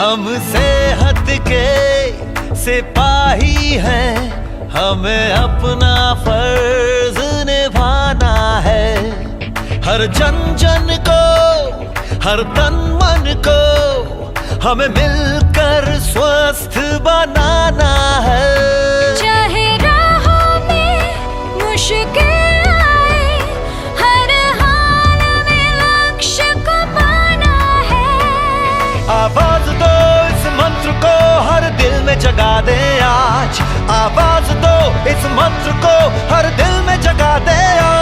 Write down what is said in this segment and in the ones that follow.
हमसे हट के सिपाही हैं, हमें अपना फर्ज निभाना है। हर जन जन को, हर तन मन को हमें मिलकर स्वस्थ बनाना है। चाहे राहों में मुश्किल आए, हर हाल में लक्ष्य को पाना है। आवाज दो इस मंत्र को, हर दिल में जगा दे आज। आवाज दो इस मंत्र को, हर दिल में जगा दे आज।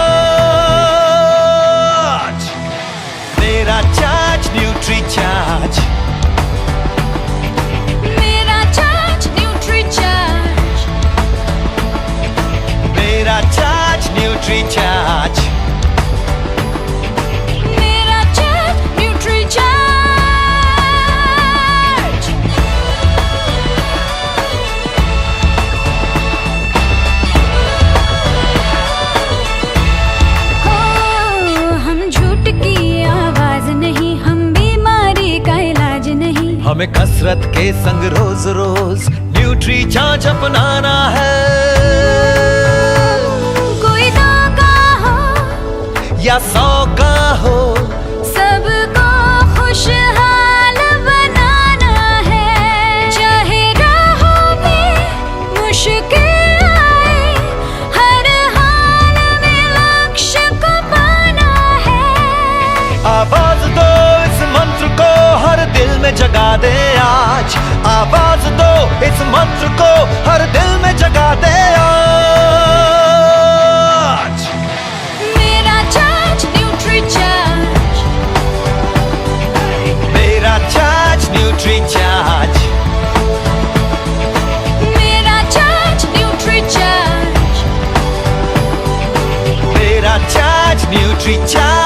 मेरा चार्ज न्यूट्री चार्ज, मेरा चार्ज न्यूट्री चार्ज, मेरा चार्ज न्यूट्री चार्ज, मेरा चार्ज न्यूट्री चार्ज। हो, हम झूठ की आवाज नहीं, हम बीमारी का इलाज नहीं। हमें कसरत के संग रोज रोज न्यूट्री चार्ज अपनाना है। कोई 2 का हो या 100 का हो, सबको खुशहाल बनाना है। चाहे राहों में मुश्किल आए, हर हाल में लक्ष्य को पाना है। आवाज दो इस मंत्र को, हर दिल में जगा दे आज। आवाज दो इस मंत्र को, हर दिल में जगा दे आज। मेरा चार्ज न्यूट्री चार्ज, मेरा चार्ज न्यूट्री चार्ज, मेरा चार्ज न्यूट्री चार्ज, मेरा चार्ज न्यूट्री चार्ज।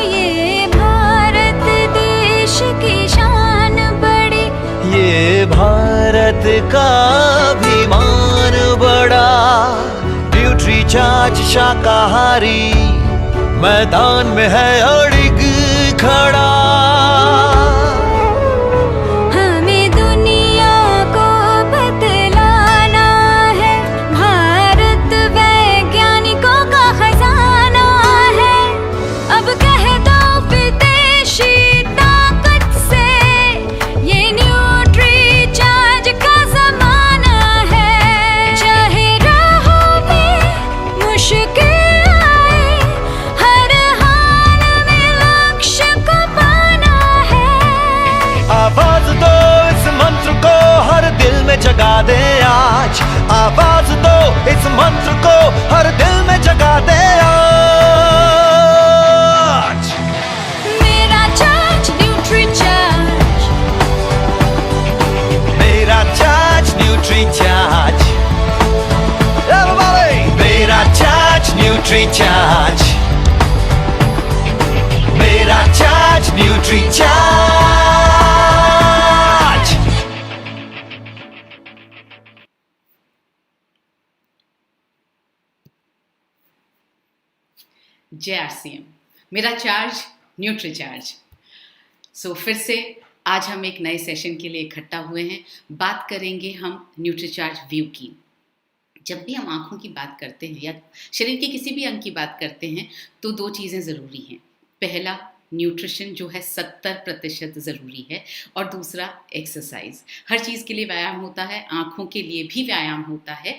ये भारत देश की शान बड़ी, ये भारत का अभिमान बड़ा। न्यूट्री चार्ज शाकाहारी मैदान में है अड़िग खड़ा। हमें दुनिया को बतलाना है, भारत वैज्ञानिकों का खजाना है। अब कह दो विदेशी ताकत से, ये न्यूट्री चार्ज का जमाना है। चाहे राहों में मुश्किल आए, हर हाल में लक्ष्य को पाना है। आवाज दो इस मंत्र को, हर दिल में जगा दे आज। आवाज दो इस मंत्र को, हर दिल में जगा दे आज। मेरा चार्ज न्यूट्री चार्ज, मेरा चार्ज न्यूट्री चार्ज, Everybody! मेरा चार्ज न्यूट्री चार्ज, मेरा चार्ज न्यूट्री चार्ज। जय आरसीएम, मेरा चार्ज न्यूट्री चार्ज। सो फिर से आज हम एक नए सेशन के लिए इकट्ठा हुए हैं। बात करेंगे हम न्यूट्री चार्ज व्यू की। जब भी हम आँखों की बात करते हैं या शरीर के किसी भी अंग की बात करते हैं तो 2 चीज़ें ज़रूरी हैं। पहला, न्यूट्रिशन जो है 70% ज़रूरी है, और दूसरा एक्सरसाइज। हर चीज़ के लिए व्यायाम होता है, आँखों के लिए भी व्यायाम होता है।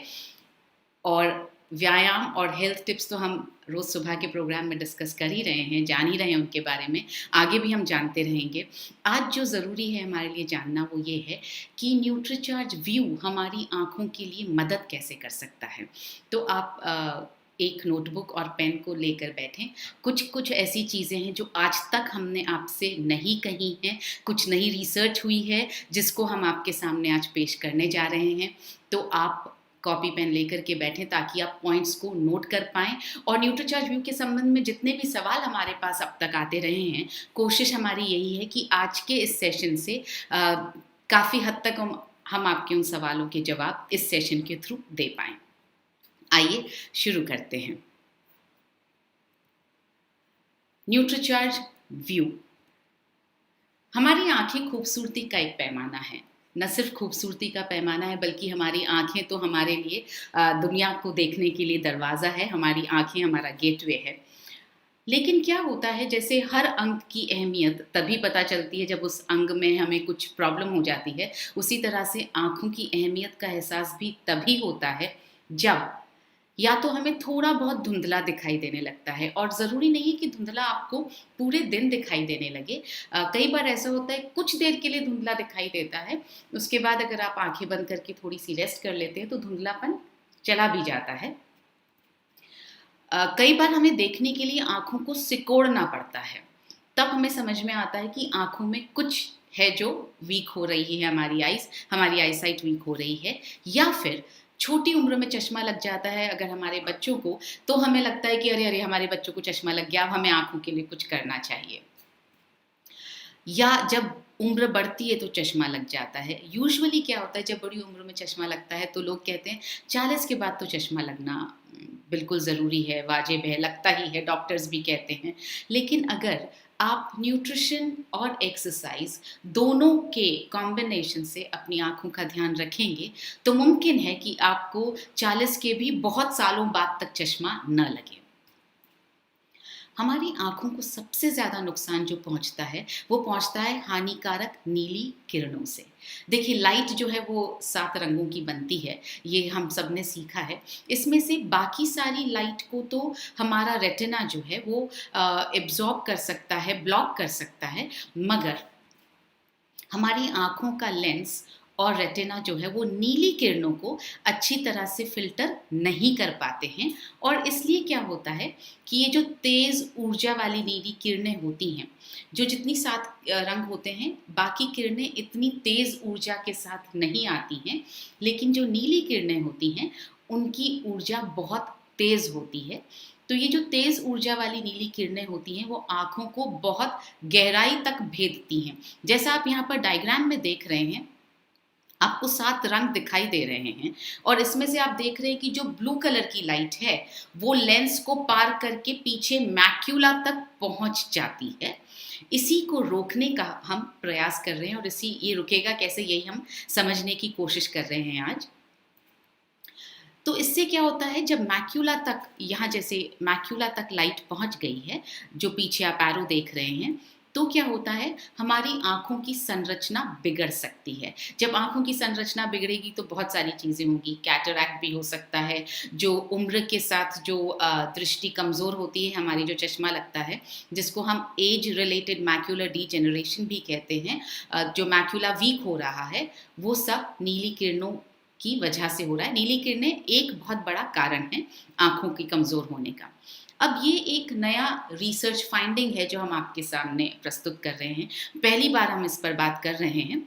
और व्यायाम और हेल्थ टिप्स तो हम रोज़ सुबह के प्रोग्राम में डिस्कस कर ही रहे हैं, जान ही रहे हैं उनके बारे में, आगे भी हम जानते रहेंगे। आज जो ज़रूरी है हमारे लिए जानना वो ये है कि न्यूट्रीचार्ज व्यू हमारी आँखों के लिए मदद कैसे कर सकता है। तो आप एक नोटबुक और पेन को लेकर बैठें। कुछ ऐसी चीज़ें हैं जो आज तक हमने आपसे नहीं कही हैं, कुछ नई रिसर्च हुई है जिसको हम आपके सामने आज पेश करने जा रहे हैं। तो आप कॉपी पेन लेकर के बैठें ताकि आप पॉइंट्स को नोट कर पाएँ। और न्यूट्रीचार्ज व्यू के संबंध में जितने भी सवाल हमारे पास अब तक आते रहे हैं, कोशिश हमारी यही है कि आज के इस सेशन से काफ़ी हद तक हम आपके उन सवालों के जवाब इस सेशन के थ्रू दे पाएँ। आइए शुरू करते हैं। Nutricharge view. हमारी आंखें खूबसूरती का एक पैमाना है। न सिर्फ खूबसूरती का पैमाना है बल्कि हमारी आंखें तो हमारे लिए दुनिया को देखने के लिए दरवाज़ा है। हमारी आंखें हमारा गेटवे है। लेकिन क्या होता है, जैसे हर अंग की अहमियत तभी पता चलती है जब उस अंग में हमें कुछ प्रॉब्लम हो जाती है, उसी तरह से आँखों की अहमियत का एहसास भी तभी होता है जब या तो हमें थोड़ा बहुत धुंधला दिखाई देने लगता है। और ज़रूरी नहीं है कि धुंधला आपको पूरे दिन दिखाई देने लगे। कई बार ऐसा होता है कुछ देर के लिए धुंधला दिखाई देता है, उसके बाद अगर आप आंखें बंद करके थोड़ी सी रेस्ट कर लेते हैं तो धुंधलापन चला भी जाता है। कई बार हमें देखने के लिए आँखों को सिकोड़ना पड़ता है, तब हमें समझ में आता है कि आँखों में कुछ है जो वीक हो रही है, हमारी आईसाइट वीक हो रही है। या फिर छोटी उम्र में चश्मा लग जाता है अगर हमारे बच्चों को, तो हमें लगता है कि अरे अरे हमारे बच्चों को चश्मा लग गया, अब हमें आँखों के लिए कुछ करना चाहिए। या जब उम्र बढ़ती है तो चश्मा लग जाता है। यूजुअली क्या होता है, जब बड़ी उम्र में चश्मा लगता है तो लोग कहते हैं 40 के बाद तो चश्मा लगना बिल्कुल ज़रूरी है, वाजिब है, लगता ही है, डॉक्टर्स भी कहते हैं। लेकिन अगर आप न्यूट्रिशन और एक्सरसाइज दोनों के कॉम्बिनेशन से अपनी आँखों का ध्यान रखेंगे तो मुमकिन है कि आपको 40 के भी बहुत सालों बाद तक चश्मा न लगे। हमारी आँखों को सबसे ज़्यादा नुकसान जो पहुँचता है वो पहुँचता है हानिकारक नीली किरणों से। देखिए, लाइट जो है वो 7 रंगों की बनती है, ये हम सब ने सीखा है। इसमें से बाकी सारी लाइट को तो हमारा रेटिना जो है वो एब्जॉर्ब कर सकता है, ब्लॉक कर सकता है, मगर हमारी आँखों का लेंस और रेटिना जो है वो नीली किरणों को अच्छी तरह से फिल्टर नहीं कर पाते हैं। और इसलिए क्या होता है कि ये जो तेज़ ऊर्जा वाली नीली किरणें होती हैं, जो जितनी 7 रंग होते हैं, बाकी किरणें इतनी तेज़ ऊर्जा के साथ नहीं आती हैं, लेकिन जो नीली किरणें होती हैं उनकी ऊर्जा बहुत तेज़ होती है। तो ये जो तेज़ ऊर्जा वाली नीली किरणें होती हैं वो आँखों को बहुत गहराई तक भेदती हैं। जैसा आप यहाँ पर डायग्राम में देख रहे हैं, आपको 7 रंग दिखाई दे रहे हैं और इसमें से आप देख रहे हैं कि जो ब्लू कलर की लाइट है वो लेंस को पार करके पीछे मैक्यूला तक पहुंच जाती है। इसी को रोकने का हम प्रयास कर रहे हैं और ये रुकेगा कैसे, यही हम समझने की कोशिश कर रहे हैं आज। तो इससे क्या होता है, जब मैक्यूला तक, यहाँ जैसे मैक्यूला तक लाइट पहुंच गई है, जो पीछे आप एरो देख रहे हैं, तो क्या होता है, हमारी आँखों की संरचना बिगड़ सकती है। जब आँखों की संरचना बिगड़ेगी तो बहुत सारी चीज़ें होंगी। कैटरैक्ट भी हो सकता है, जो उम्र के साथ जो दृष्टि कमज़ोर होती है, हमारी जो चश्मा लगता है, जिसको हम एज रिलेटेड मैक्यूलर डीजेनरेशन भी कहते हैं, जो मैक्यूला वीक हो रहा है, वो सब नीली किरणों की वजह से हो रहा है। नीली किरणें एक बहुत बड़ा कारण है आँखों की कमज़ोर होने का। अब ये एक नया रिसर्च फाइंडिंग है जो हम आपके सामने प्रस्तुत कर रहे हैं। पहली बार हम इस पर बात कर रहे हैं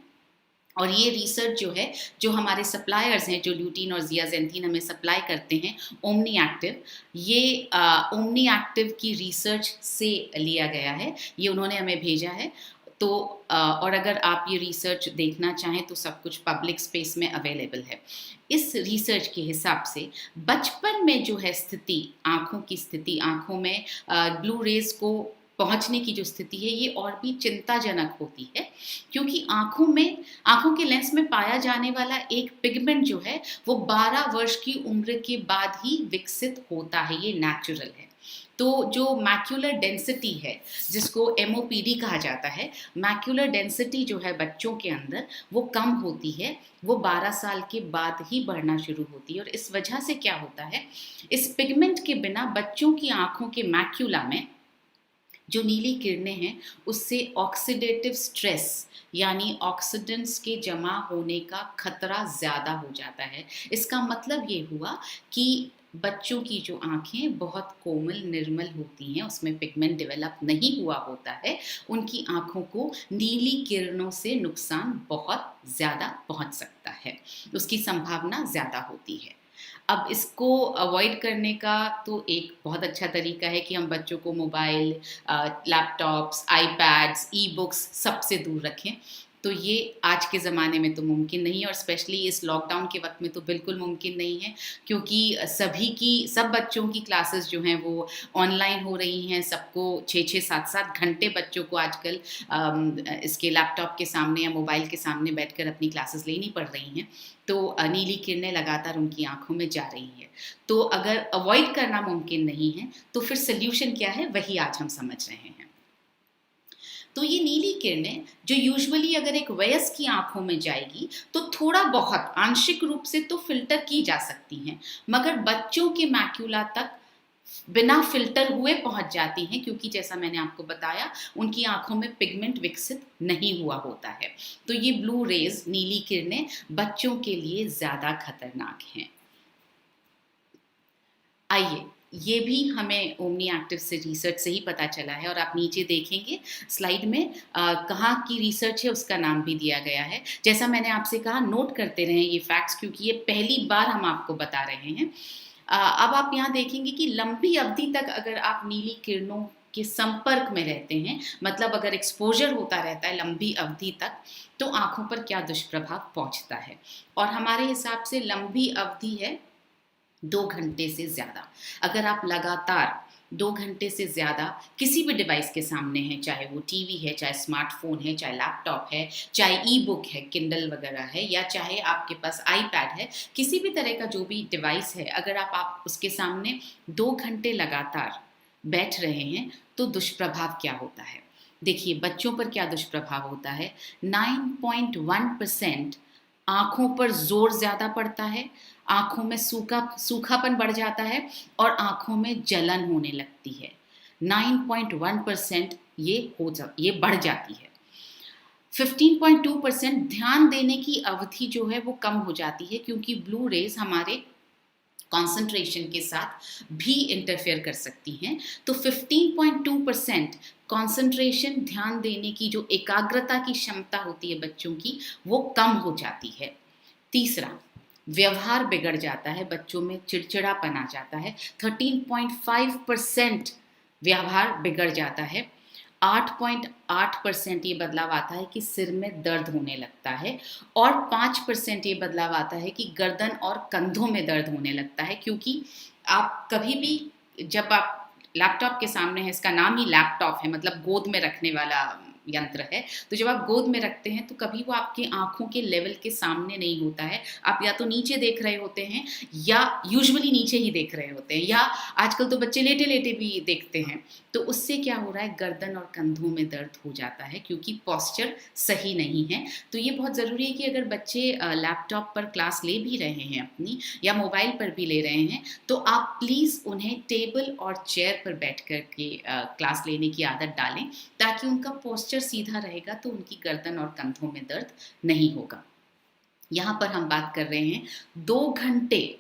और ये रिसर्च जो है, जो हमारे सप्लायर्स हैं, जो ल्यूटीन और जियाजेंथीन हमें सप्लाई करते हैं, ओमनी एक्टिव, ये ओमनी एक्टिव की रिसर्च से लिया गया है। ये उन्होंने हमें भेजा है। तो और अगर आप ये रिसर्च देखना चाहें तो सब कुछ पब्लिक स्पेस में अवेलेबल है। इस रिसर्च के हिसाब से बचपन में जो है स्थिति, आँखों की स्थिति, आँखों में ब्लू रेज को पहुंचने की जो स्थिति है, ये और भी चिंताजनक होती है, क्योंकि आँखों के लेंस में पाया जाने वाला एक पिगमेंट जो है वो 12 वर्ष की उम्र के बाद ही विकसित होता है। ये नेचुरल है। तो जो मैक्यूलर डेंसिटी है, जिसको MOPD कहा जाता है, मैक्यूलर डेंसिटी जो है बच्चों के अंदर वो कम होती है, वो 12 साल के बाद ही बढ़ना शुरू होती है। और इस वजह से क्या होता है, इस पिगमेंट के बिना बच्चों की आँखों के मैक्यूला में जो नीली किरणें हैं उससे ऑक्सीडेटिव स्ट्रेस यानी ऑक्सीडेंट्स के जमा होने का खतरा ज़्यादा हो जाता है। इसका मतलब ये हुआ कि बच्चों की जो आँखें बहुत कोमल निर्मल होती हैं, उसमें पिगमेंट डेवलप नहीं हुआ होता है, उनकी आँखों को नीली किरणों से नुकसान बहुत ज़्यादा पहुँच सकता है, उसकी संभावना ज़्यादा होती है। अब इसको अवॉइड करने का तो एक बहुत अच्छा तरीका है कि हम बच्चों को mobile, laptops, iPads, e books सबसे दूर रखें। तो ये आज के ज़माने में तो मुमकिन नहीं है, और स्पेशली इस लॉकडाउन के वक्त में तो बिल्कुल मुमकिन नहीं है, क्योंकि सब बच्चों की क्लासेस जो हैं वो ऑनलाइन हो रही हैं। सबको 6-6, 7-7 घंटे बच्चों को आजकल इसके लैपटॉप के सामने या मोबाइल के सामने बैठकर अपनी क्लासेस लेनी पड़ रही हैं। तो नीली किरणें लगातार उनकी आँखों में जा रही है। तो अगर अवॉइड करना मुमकिन नहीं है तो फिर सल्यूशन क्या है, वही आज हम समझ रहे हैं। तो ये नीली किरणें जो यूजुअली अगर एक वयस्क की आंखों में जाएगी तो थोड़ा बहुत आंशिक रूप से तो फिल्टर की जा सकती हैं, मगर बच्चों के मैक्यूला तक बिना फिल्टर हुए पहुंच जाती हैं, क्योंकि जैसा मैंने आपको बताया उनकी आंखों में पिगमेंट विकसित नहीं हुआ होता है। तो ये ब्लू रेज, नीली किरणें बच्चों के लिए ज्यादा खतरनाक हैं। आइए, ये भी हमें ओमनी एक्टिव से रिसर्च से ही पता चला है, और आप नीचे देखेंगे स्लाइड में कहाँ की रिसर्च है उसका नाम भी दिया गया है। जैसा मैंने आपसे कहा, नोट करते रहें ये फैक्ट्स, क्योंकि ये पहली बार हम आपको बता रहे हैं। अब आप यहाँ देखेंगे कि लंबी अवधि तक अगर आप नीली किरणों के संपर्क में रहते हैं, मतलब अगर एक्सपोजर होता रहता है लंबी अवधि तक, तो आंखों पर क्या दुष्प्रभाव पहुंचता है। और हमारे हिसाब से लंबी अवधि है 2 घंटे से ज़्यादा। अगर आप लगातार 2 घंटे से ज़्यादा किसी भी डिवाइस के सामने हैं, चाहे वो टीवी है, चाहे स्मार्टफोन है, चाहे लैपटॉप है, चाहे ई बुक है, किंडल वगैरह है, या चाहे आपके पास आईपैड है, किसी भी तरह का जो भी डिवाइस है, अगर आप उसके सामने 2 घंटे लगातार बैठ रहे हैं तो दुष्प्रभाव क्या होता है। देखिए, बच्चों पर क्या दुष्प्रभाव होता है। 9.1% आँखों पर जोर ज़्यादा पड़ता है, आँखों में सूखापन बढ़ जाता है, और आँखों में जलन होने लगती है। 9.1% ये बढ़ जाती है। 15.2% ध्यान देने की अवधि जो है वो कम हो जाती है, क्योंकि ब्लू रेज हमारे कंसंट्रेशन के साथ भी इंटरफेयर कर सकती हैं। तो 15.2% कंसंट्रेशन, ध्यान देने की जो एकाग्रता की क्षमता होती है बच्चों की, वो कम हो जाती है। तीसरा, व्यवहार बिगड़ जाता है, बच्चों में चिड़चिड़ापन आ जाता है। 13.5% व्यवहार बिगड़ जाता है। 8.8% ये बदलाव आता है कि सिर में दर्द होने लगता है, और 5% ये बदलाव आता है कि गर्दन और कंधों में दर्द होने लगता है। क्योंकि आप कभी भी जब आप लैपटॉप के सामने हैं, इसका नाम ही लैपटॉप है, मतलब गोद में रखने वाला यंत्र है, तो जब आप गोद में रखते हैं तो कभी वो आपकी आंखों के लेवल के सामने नहीं होता है। आप या तो नीचे देख रहे होते हैं, या यूजुअली नीचे ही देख रहे होते हैं, या आजकल तो बच्चे लेटे लेटे भी देखते हैं। तो उससे क्या हो रहा है, गर्दन और कंधों में दर्द हो जाता है, क्योंकि पोस्चर सही नहीं है। तो ये बहुत ज़रूरी है कि अगर बच्चे लैपटॉप पर क्लास ले भी रहे हैं अपनी, या मोबाइल पर भी ले रहे हैं, तो आप प्लीज़ उन्हें टेबल और चेयर पर बैठ कर के क्लास लेने की आदत डालें, ताकि उनका पोस्चर सीधा रहेगा, तो उनकी गर्दन और कंधों में दर्द नहीं होगा। यहाँ पर हम बात कर रहे हैं 2 घंटे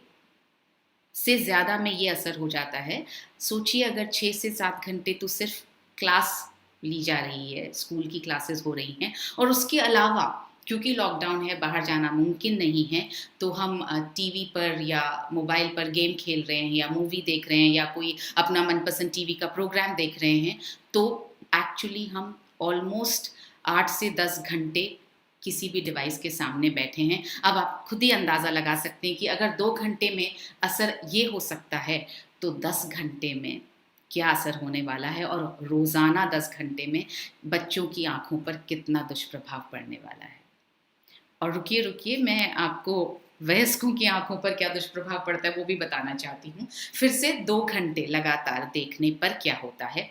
से ज़्यादा में ये असर हो जाता है। सोचिए, अगर 6 से 7 घंटे तो सिर्फ क्लास ली जा रही है, स्कूल की क्लासेस हो रही हैं, और उसके अलावा क्योंकि लॉकडाउन है, बाहर जाना मुमकिन नहीं है, तो हम टीवी पर या मोबाइल पर गेम खेल रहे हैं, या मूवी देख रहे हैं, या कोई अपना मनपसंद टीवी का प्रोग्राम देख रहे हैं, तो एक्चुअली हम ऑलमोस्ट 8 से 10 घंटे किसी भी डिवाइस के सामने बैठे हैं। अब आप खुद ही अंदाज़ा लगा सकते हैं कि अगर 2 घंटे में असर ये हो सकता है, तो 10 घंटे में क्या असर होने वाला है, और रोज़ाना 10 घंटे में बच्चों की आँखों पर कितना दुष्प्रभाव पड़ने वाला है। और रुकिए, मैं आपको वयस्कों की आँखों पर क्या दुष्प्रभाव पड़ता है वो भी बताना चाहती हूँ। फिर से 2 घंटे लगातार देखने पर क्या होता है।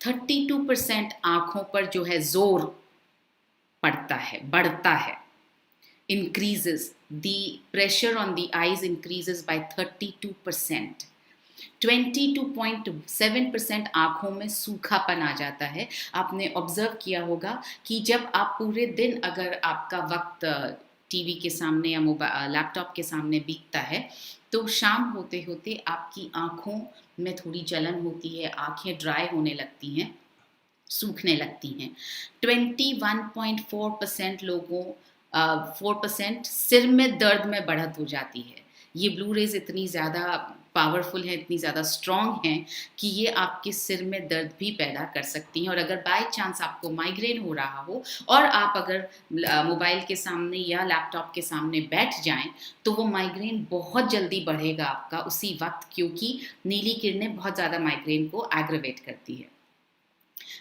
32% आँखों पर जो है जोर पड़ता है, बढ़ता है, increases, the pressure on the eyes increases by 32%. 22.7% आँखों में सूखापन आ जाता है। आपने ऑब्जर्व किया होगा कि जब आप पूरे दिन, अगर आपका वक्त टीवी के सामने या लैपटॉप के सामने बीतता है, तो शाम होते होते आपकी आँखों में थोड़ी जलन होती है, आँखें ड्राई होने लगती हैं, सूखने लगती हैं। 21.4% लोगों 4% सिर में दर्द में बढ़त हो जाती है। ये ब्लू रेज इतनी ज़्यादा पावरफुल है, इतनी ज़्यादा स्ट्रॉन्ग हैं कि ये आपके सिर में दर्द भी पैदा कर सकती हैं। और अगर बाय चांस आपको माइग्रेन हो रहा हो और आप अगर मोबाइल के सामने या लैपटॉप के सामने बैठ जाएं तो वो माइग्रेन बहुत जल्दी बढ़ेगा आपका उसी वक्त, क्योंकि नीली किरणें बहुत ज़्यादा माइग्रेन को एग्रवेट करती है।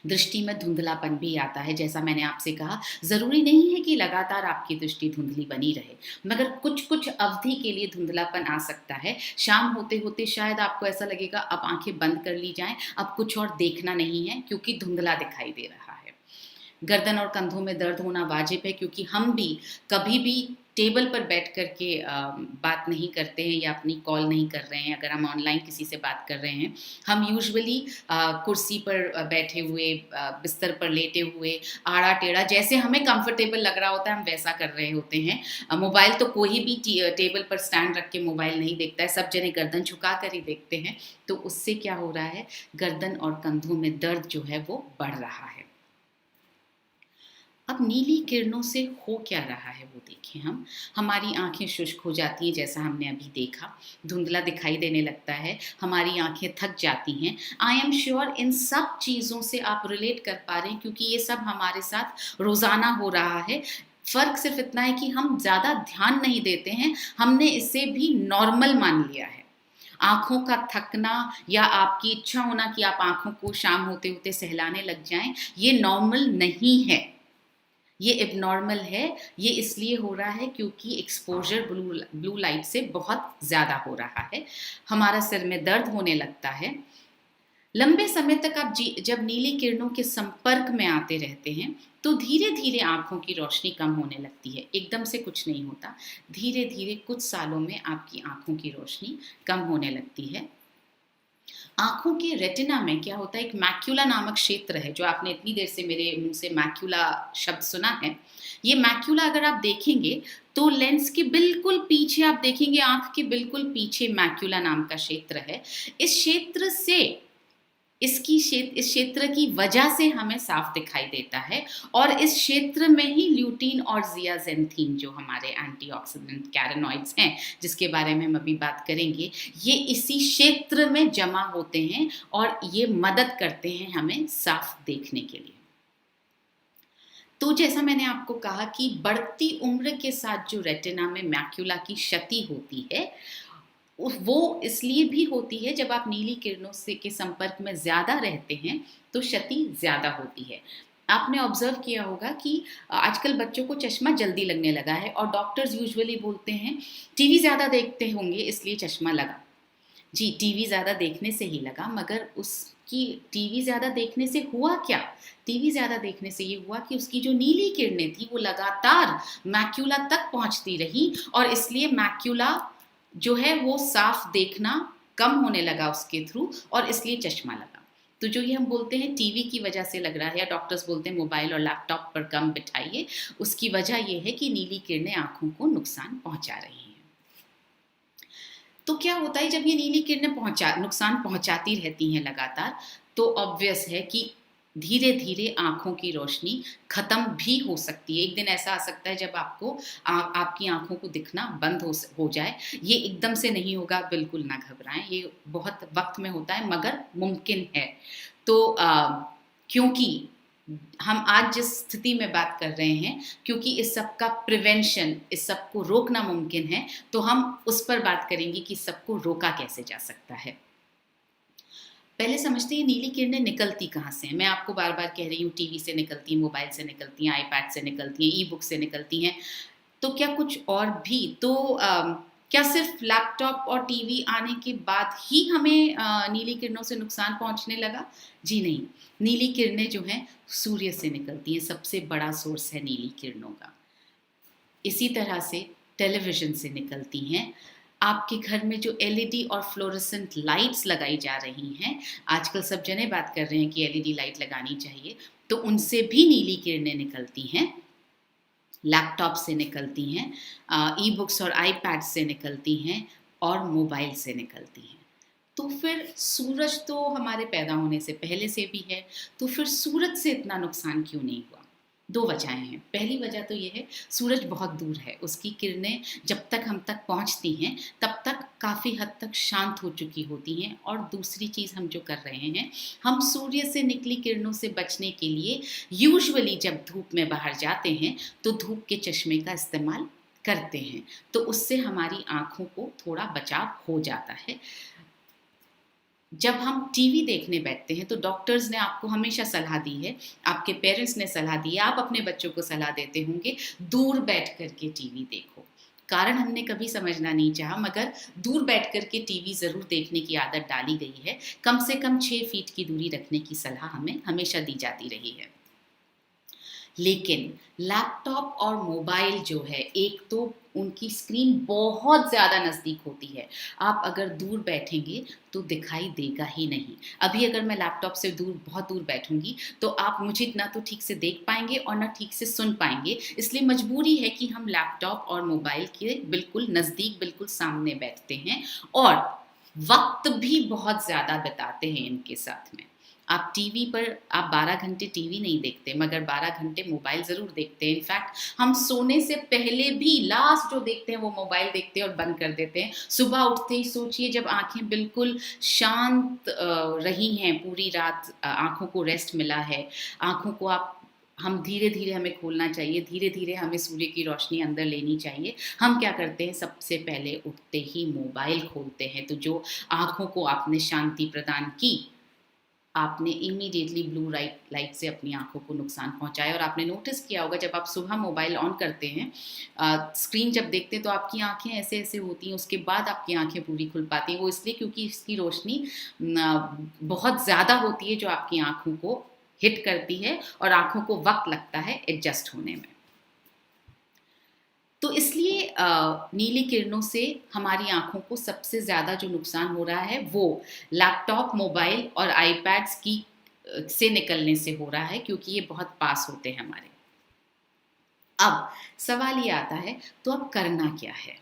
दृष्टि में धुंधलापन भी आता है। जैसा मैंने आपसे कहा, ज़रूरी नहीं है कि लगातार आपकी दृष्टि धुंधली बनी रहे, मगर कुछ कुछ अवधि के लिए धुंधलापन आ सकता है। शाम होते होते शायद आपको ऐसा लगेगा अब आंखें बंद कर ली जाएं, अब कुछ और देखना नहीं है, क्योंकि धुंधला दिखाई दे रहा है। गर्दन और कंधों में दर्द होना वाजिब है, क्योंकि हम भी कभी भी टेबल पर बैठ कर के बात नहीं करते हैं या अपनी कॉल नहीं कर रहे हैं। अगर हम ऑनलाइन किसी से बात कर रहे हैं, हम यूजुअली कुर्सी पर बैठे हुए, बिस्तर पर लेटे हुए, आड़ा टेढ़ा, जैसे हमें कंफर्टेबल लग रहा होता है हम वैसा कर रहे होते हैं। मोबाइल तो कोई भी टेबल पर स्टैंड रख के मोबाइल नहीं देखता है, सब जने गर्दन झुका कर ही देखते हैं। तो उससे क्या हो रहा है, गर्दन और कंधों में दर्द जो है वो बढ़ रहा है। अब नीली किरणों से हो क्या रहा है वो देखें हम। हमारी आंखें शुष्क हो जाती हैं, जैसा हमने अभी देखा, धुंधला दिखाई देने लगता है, हमारी आंखें थक जाती हैं। आई एम श्योर इन सब चीज़ों से आप रिलेट कर पा रहे हैं, क्योंकि ये सब हमारे साथ रोज़ाना हो रहा है। फ़र्क सिर्फ इतना है कि हम ज़्यादा ध्यान नहीं देते हैं, हमने इसे भी नॉर्मल मान लिया है। आँखों का थकना या आपकी इच्छा होना कि आप आँखों को शाम होते होते सहलाने लग जाएं, ये नॉर्मल नहीं है, ये एबनॉर्मल है। ये इसलिए हो रहा है क्योंकि एक्सपोजर ब्लू लाइट से बहुत ज़्यादा हो रहा है। हमारा सिर में दर्द होने लगता है। लंबे समय तक आप जब नीली किरणों के संपर्क में आते रहते हैं तो धीरे धीरे आँखों की रोशनी कम होने लगती है। एकदम से कुछ नहीं होता, धीरे धीरे कुछ सालों में आपकी आँखों की रोशनी कम होने लगती है। आँखों के रेटिना में क्या होता है, एक मैक्यूला नामक क्षेत्र है, जो आपने इतनी देर से मेरे मुंह से मैक्यूला शब्द सुना है। ये मैक्यूला अगर आप देखेंगे तो लेंस के बिल्कुल पीछे आप देखेंगे, आँख के बिल्कुल पीछे मैक्यूला नाम का क्षेत्र है। इस क्षेत्र से इस क्षेत्र की वजह से हमें साफ दिखाई देता है, और इस क्षेत्र में ही ल्यूटीन और जियाजेंथीन, जो हमारे एंटीऑक्सीडेंट कैरोनॉइड्स हैं, जिसके बारे में हम अभी बात करेंगे, ये इसी क्षेत्र में जमा होते हैं और ये मदद करते हैं हमें साफ देखने के लिए। तो जैसा मैंने आपको कहा कि बढ़ती उम्र के साथ जो रेटिना में मैक्यूला की क्षति होती है, वो इसलिए भी होती है, जब आप नीली किरणों से के संपर्क में ज़्यादा रहते हैं तो क्षति ज़्यादा होती है। आपने ऑब्जर्व किया होगा कि आजकल बच्चों को चश्मा जल्दी लगने लगा है, और डॉक्टर्स यूजुअली बोलते हैं टीवी ज़्यादा देखते होंगे इसलिए चश्मा लगा। जी, टीवी ज़्यादा देखने से ही लगा, मगर उसकी टीवी ज़्यादा देखने से हुआ क्या? टीवी ज़्यादा देखने से ये हुआ कि उसकी जो नीली किरणें थी वो लगातार मैक्यूला तक पहुँचती रही, और इसलिए मैक्यूला जो है वो साफ देखना कम होने लगा उसके थ्रू, और इसलिए चश्मा लगा। तो जो ये हम बोलते हैं टीवी की वजह से लग रहा है, या डॉक्टर्स बोलते हैं मोबाइल और लैपटॉप पर कम बिठाइए, उसकी वजह ये है कि नीली किरणें आँखों को नुकसान पहुंचा रही हैं। तो क्या होता है, जब ये नीली किरणें नुकसान पहुंचाती रहती हैं लगातार, तो ऑब्वियस है कि धीरे धीरे आँखों की रोशनी ख़त्म भी हो सकती है। एक दिन ऐसा आ सकता है जब आपको आपकी आँखों को दिखना बंद हो जाए। ये एकदम से नहीं होगा, बिल्कुल ना घबराएं, ये बहुत वक्त में होता है, मगर मुमकिन है। तो क्योंकि हम आज जिस स्थिति में बात कर रहे हैं, क्योंकि इस सब का प्रिवेंशन, इस सब को रोकना मुमकिन है, तो हम उस पर बात करेंगे कि सबको रोका कैसे जा सकता है। पहले समझते हैं नीली किरणें निकलती कहाँ से हैं। मैं आपको बार बार कह रही हूँ, टीवी से निकलती हैं, मोबाइल से निकलती हैं, आईपैड से निकलती हैं, ई बुक से निकलती हैं। तो क्या कुछ और भी? तो क्या सिर्फ लैपटॉप और टीवी आने के बाद ही हमें नीली किरणों से नुकसान पहुँचने लगा? जी नहीं, नीली किरणें जो हैं सूर्य से निकलती हैं, सबसे बड़ा सोर्स है नीली किरणों का। इसी तरह से टेलीविज़न से निकलती हैं। आपके घर में जो एलईडी और फ्लोरेसेंट लाइट्स लगाई जा रही हैं, आजकल सब जने बात कर रहे हैं कि एलईडी लाइट लगानी चाहिए, तो उनसे भी नीली किरणें निकलती हैं। लैपटॉप से निकलती हैं, ई बुक्स और आईपैड से निकलती हैं, और मोबाइल से निकलती हैं। तो फिर सूरज तो हमारे पैदा होने से पहले से भी है, तो फिर सूरज से इतना नुकसान क्यों नहीं हुआ? दो वजहें हैं। पहली वजह तो ये है, सूरज बहुत दूर है, उसकी किरणें जब तक हम तक पहुंचती हैं तब तक काफ़ी हद तक शांत हो चुकी होती हैं। और दूसरी चीज़ हम जो कर रहे हैं, हम सूर्य से निकली किरणों से बचने के लिए यूजुअली जब धूप में बाहर जाते हैं तो धूप के चश्मे का इस्तेमाल करते हैं, तो उससे हमारी आँखों को थोड़ा बचाव हो जाता है। जब हम टीवी देखने बैठते हैं तो डॉक्टर्स ने आपको हमेशा सलाह दी है, आपके पेरेंट्स ने सलाह दी है, आप अपने बच्चों को सलाह देते होंगे दूर बैठ कर के टीवी देखो। कारण हमने कभी समझना नहीं चाहा, मगर दूर बैठ कर के टीवी ज़रूर देखने की आदत डाली गई है। कम से कम 6 फीट की दूरी रखने की सलाह हमें हमेशा दी जाती रही है। लेकिन लैपटॉप और मोबाइल जो है, एक तो उनकी स्क्रीन बहुत ज़्यादा नज़दीक होती है, आप अगर दूर बैठेंगे तो दिखाई देगा ही नहीं। अभी अगर मैं लैपटॉप से दूर, बहुत दूर बैठूंगी तो आप मुझे ना तो ठीक से देख पाएंगे और ना ठीक से सुन पाएंगे। इसलिए मजबूरी है कि हम लैपटॉप और मोबाइल के बिल्कुल नज़दीक, बिल्कुल सामने बैठते हैं और वक्त भी बहुत ज़्यादा बिताते हैं इनके साथ में। आप टीवी पर, आप 12 घंटे टीवी नहीं देखते, मगर 12 घंटे मोबाइल ज़रूर देखते हैं। इनफैक्ट हम सोने से पहले भी लास्ट जो देखते हैं वो मोबाइल देखते हैं और बंद कर देते हैं। सुबह उठते ही सोचिए, जब आंखें बिल्कुल शांत रही हैं पूरी रात, आंखों को रेस्ट मिला है, आंखों को हम धीरे धीरे हमें खोलना चाहिए, धीरे धीरे हमें सूर्य की रोशनी अंदर लेनी चाहिए। हम क्या करते हैं, सबसे पहले उठते ही मोबाइल खोलते हैं। तो जो आंखों को आपने शांति प्रदान की, आपने इमीडिएटली ब्लू लाइट से अपनी आंखों को नुकसान पहुंचाया। और आपने नोटिस किया होगा, जब आप सुबह मोबाइल ऑन करते हैं, स्क्रीन जब देखते हैं तो आपकी आंखें ऐसे ऐसे होती हैं, उसके बाद आपकी आंखें पूरी खुल पाती हैं। वो इसलिए क्योंकि इसकी रोशनी बहुत ज़्यादा होती है जो आपकी आंखों को हिट करती है और आंखों को वक्त लगता है एडजस्ट होने में। तो इसलिए नीली किरणों से हमारी आंखों को सबसे ज़्यादा जो नुकसान हो रहा है वो लैपटॉप, मोबाइल और आईपैड्स की से निकलने से हो रहा है, क्योंकि ये बहुत पास होते हैं हमारे। अब सवाल ये आता है, तो अब करना क्या है?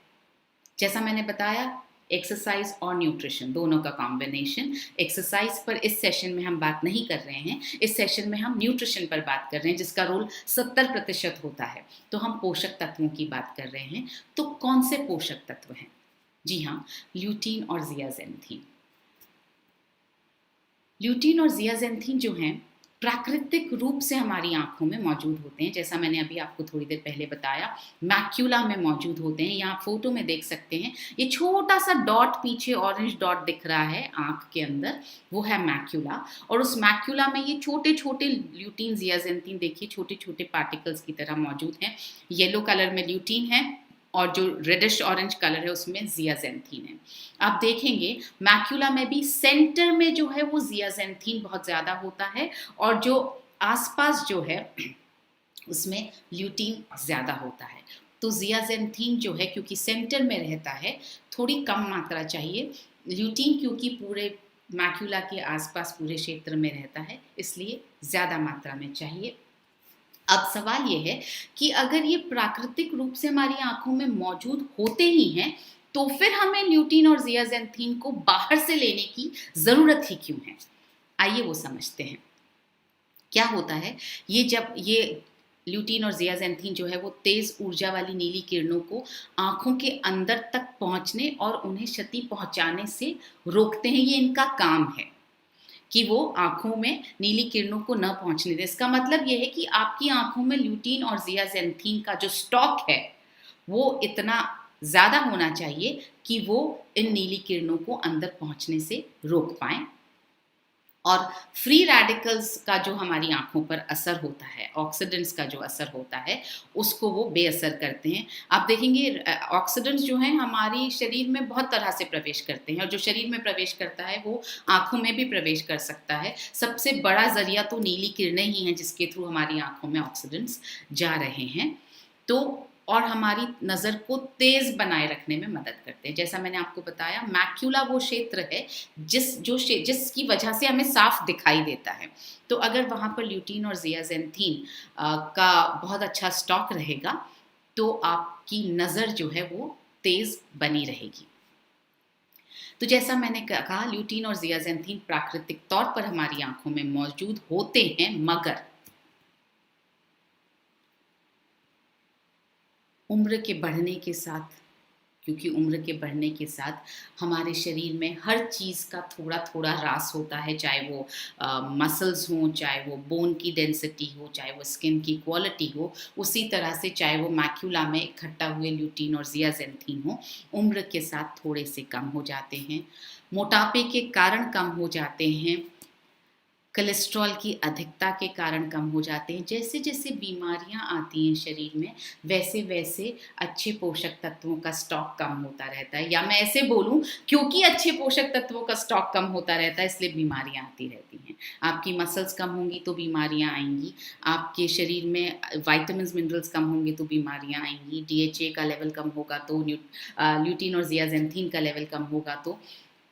जैसा मैंने बताया, एक्सरसाइज और न्यूट्रिशन दोनों का कॉम्बिनेशन। एक्सरसाइज पर इस सेशन में हम बात नहीं कर रहे हैं, इस सेशन में हम न्यूट्रिशन पर बात कर रहे हैं, जिसका रोल 70% होता है। तो हम पोषक तत्वों की बात कर रहे हैं। तो कौन से पोषक तत्व हैं? जी हाँ, ल्यूटीन और जियाजेंथीन। ल्यूटीन और जियाजेंथीन जो हैं, प्राकृतिक रूप से हमारी आंखों में मौजूद होते हैं। जैसा मैंने अभी आपको थोड़ी देर पहले बताया, मैक्यूला में मौजूद होते हैं। यहाँ फोटो में देख सकते हैं, ये छोटा सा डॉट, पीछे ऑरेंज डॉट दिख रहा है आंख के अंदर, वो है मैक्यूला। और उस मैक्यूला में ये छोटे छोटे ल्यूटीन, जियाजेंथीन देखिए छोटे छोटे पार्टिकल्स की तरह मौजूद हैं। येलो कलर में ल्यूटीन है और जो रेडिश ऑरेंज कलर है उसमें जियाजेंथीन है। आप देखेंगे मैक्यूला में भी सेंटर में जो है वो जियाजेंथीन बहुत ज़्यादा होता है, और जो आसपास जो है उसमें ल्यूटीन ज़्यादा होता है। तो जियाजेंथीन जो है, क्योंकि सेंटर में रहता है, थोड़ी कम मात्रा चाहिए। ल्यूटीन क्योंकि पूरे मैक्यूला के आसपास पूरे क्षेत्र में रहता है, इसलिए ज़्यादा मात्रा में चाहिए। अब सवाल ये है कि अगर ये प्राकृतिक रूप से हमारी आंखों में मौजूद होते ही हैं, तो फिर हमें ल्यूटीन और जियाजेंथीन को बाहर से लेने की ज़रूरत ही क्यों है? आइए वो समझते हैं। क्या होता है, ये जब ये ल्यूटीन और जियाजेंथीन जो है वो तेज़ ऊर्जा वाली नीली किरणों को आंखों के अंदर तक पहुंचने और उन्हें क्षति पहुंचाने से रोकते हैं। ये इनका काम है कि वो आंखों में नीली किरणों को न पहुंचने दें। इसका मतलब ये है कि आपकी आंखों में ल्यूटीन और जियाजेंथीन का जो स्टॉक है वो इतना ज़्यादा होना चाहिए कि वो इन नीली किरणों को अंदर पहुंचने से रोक पाएं। और फ्री रेडिकल्स का जो हमारी आंखों पर असर होता है, ऑक्सीडेंट्स का जो असर होता है, उसको वो बेअसर करते हैं। आप देखेंगे ऑक्सीडेंट्स जो हैं हमारी शरीर में बहुत तरह से प्रवेश करते हैं, और जो शरीर में प्रवेश करता है वो आंखों में भी प्रवेश कर सकता है। सबसे बड़ा जरिया तो नीली किरणें ही हैं जिसके थ्रू हमारी आंखों में ऑक्सीडेंट्स जा रहे हैं। तो और हमारी नज़र को तेज़ बनाए रखने में मदद करते हैं। जैसा मैंने आपको बताया, मैक्यूला वो क्षेत्र है जिसकी वजह से हमें साफ दिखाई देता है। तो अगर वहाँ पर ल्यूटीन और जियाजेंथीन का बहुत अच्छा स्टॉक रहेगा तो आपकी नज़र जो है वो तेज़ बनी रहेगी। तो जैसा मैंने कहा, ल्यूटीन और जियाजेंथीन प्राकृतिक तौर पर हमारी आंखों में मौजूद होते हैं, मगर उम्र के बढ़ने के साथ, क्योंकि उम्र के बढ़ने के साथ हमारे शरीर में हर चीज़ का थोड़ा थोड़ा ह्रास होता है, चाहे वो मसल्स हों, चाहे वो बोन की डेंसिटी हो, चाहे वो स्किन की क्वालिटी हो, उसी तरह से चाहे वो मैक्यूला में इकट्ठा हुए ल्यूटीन और ज़ियाज़ेंथीन हो, उम्र के साथ थोड़े से कम हो जाते हैं। मोटापे के कारण कम हो जाते हैं, कोलेस्ट्रॉल की अधिकता के कारण कम हो जाते हैं। जैसे जैसे बीमारियां आती हैं शरीर में, वैसे वैसे अच्छे पोषक तत्वों का स्टॉक कम होता रहता है, या मैं ऐसे बोलूं, क्योंकि अच्छे पोषक तत्वों का स्टॉक कम होता रहता है इसलिए बीमारियां आती रहती हैं। आपकी मसल्स कम होंगी तो बीमारियां आएंगी, आपके शरीर में विटामिन्स मिनरल्स कम होंगे तो बीमारियां आएंगी, डीएचए का लेवल कम होगा तो ल्यूटीन और ज़ियाज़ेंथीन का लेवल कम होगा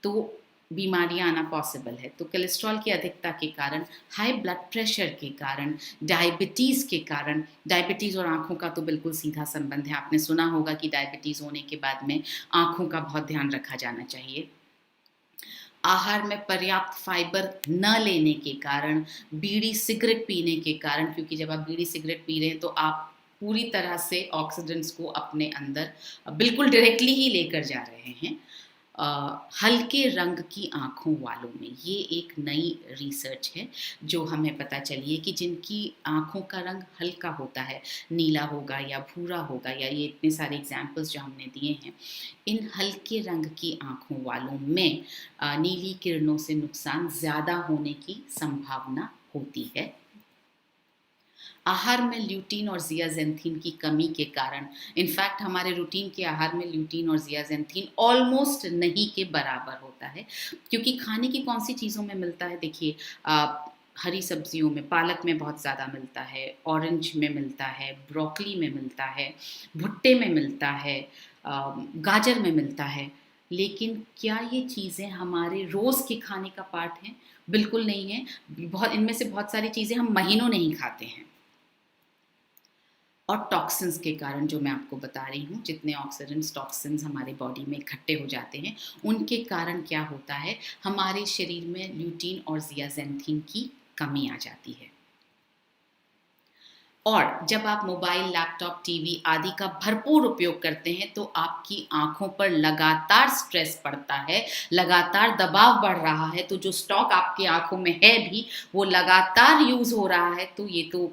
तो बीमारियां आना पॉसिबल है। तो कोलेस्ट्रॉल की अधिकता के कारण, हाई ब्लड प्रेशर के कारण, डायबिटीज़ के कारण, डायबिटीज़ और आँखों का तो बिल्कुल सीधा संबंध है। आपने सुना होगा कि डायबिटीज़ होने के बाद में आँखों का बहुत ध्यान रखा जाना चाहिए। आहार में पर्याप्त फाइबर न लेने के कारण, बीड़ी सिगरेट पीने के कारण, क्योंकि जब आप बीड़ी सिगरेट पी रहे हैं तो आप पूरी तरह से ऑक्सीडेंट्स को अपने अंदर बिल्कुल डायरेक्टली ही लेकर जा रहे हैं। हल्के रंग की आँखों वालों में, ये एक नई रिसर्च है जो हमें पता चली है कि जिनकी आँखों का रंग हल्का होता है, नीला होगा या भूरा होगा, या ये इतने सारे एग्जाम्पल्स जो हमने दिए हैं, इन हल्के रंग की आँखों वालों में नीली किरणों से नुकसान ज़्यादा होने की संभावना होती है। आहार में ल्यूटीन और ज़ियाज़ेंथीन की कमी के कारण, इनफैक्ट हमारे रूटीन के आहार में ल्यूटीन और ज़ियाज़ेंथीन ऑलमोस्ट नहीं के बराबर होता है। क्योंकि खाने की कौन सी चीज़ों में मिलता है, देखिए हरी सब्जियों में, पालक में बहुत ज़्यादा मिलता है, ऑरेंज में मिलता है, ब्रोकली में मिलता है, भुट्टे में मिलता है, गाजर में मिलता है। लेकिन क्या ये चीज़ें हमारे रोज़ के खाने का पार्ट हैं? बिल्कुल नहीं है। बहुत इनमें से बहुत सारी चीज़ें हम महीनों नहीं खाते हैं। और टॉक्सिन्स के कारण, जो मैं आपको बता रही हूँ, जितने ऑक्सीडेंट्स टॉक्सिन्स हमारे बॉडी में इकट्ठे हो जाते हैं, उनके कारण क्या होता है, हमारे शरीर में ल्यूटीन और ज़ियाज़ेंथीन की कमी आ जाती है। और जब आप मोबाइल, लैपटॉप, टीवी आदि का भरपूर उपयोग करते हैं तो आपकी आंखों पर लगातार स्ट्रेस पड़ता है, लगातार दबाव बढ़ रहा है, तो जो स्टॉक आपकी आंखों में है भी वो लगातार यूज़ हो रहा है। तो ये तो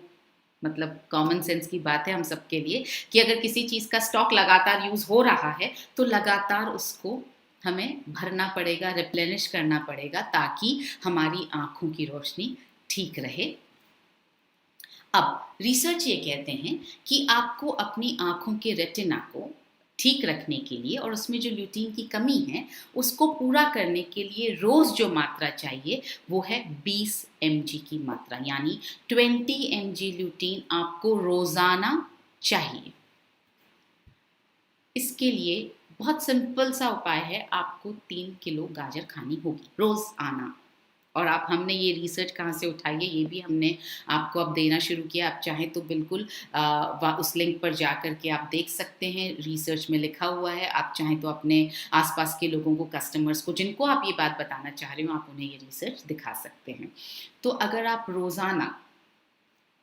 मतलब कॉमन सेंस की बात है हम सबके लिए कि अगर किसी चीज़ का स्टॉक लगातार यूज़ हो रहा है तो लगातार उसको हमें भरना पड़ेगा, रिप्लेनिश करना पड़ेगा, ताकि हमारी आंखों की रोशनी ठीक रहे। अब रिसर्च ये कहते हैं कि आपको अपनी आंखों के रेटिना को ठीक रखने के लिए और उसमें जो ल्यूटीन की कमी है उसको पूरा करने के लिए रोज जो मात्रा चाहिए वो है 20 mg की मात्रा, यानी 20 mg ल्यूटीन आपको रोजाना चाहिए। इसके लिए बहुत सिंपल सा उपाय है, आपको 3 किलो गाजर खानी होगी रोज आना। और आप, हमने ये रिसर्च कहाँ से उठाई है ये भी हमने आपको अब देना शुरू किया। आप चाहें तो बिल्कुल उस लिंक पर जा कर के आप देख सकते हैं, रिसर्च में लिखा हुआ है। आप चाहें तो अपने आसपास के लोगों को, कस्टमर्स को जिनको आप ये बात बताना चाह रहे हो, आप उन्हें ये रिसर्च दिखा सकते हैं। तो अगर आप रोज़ाना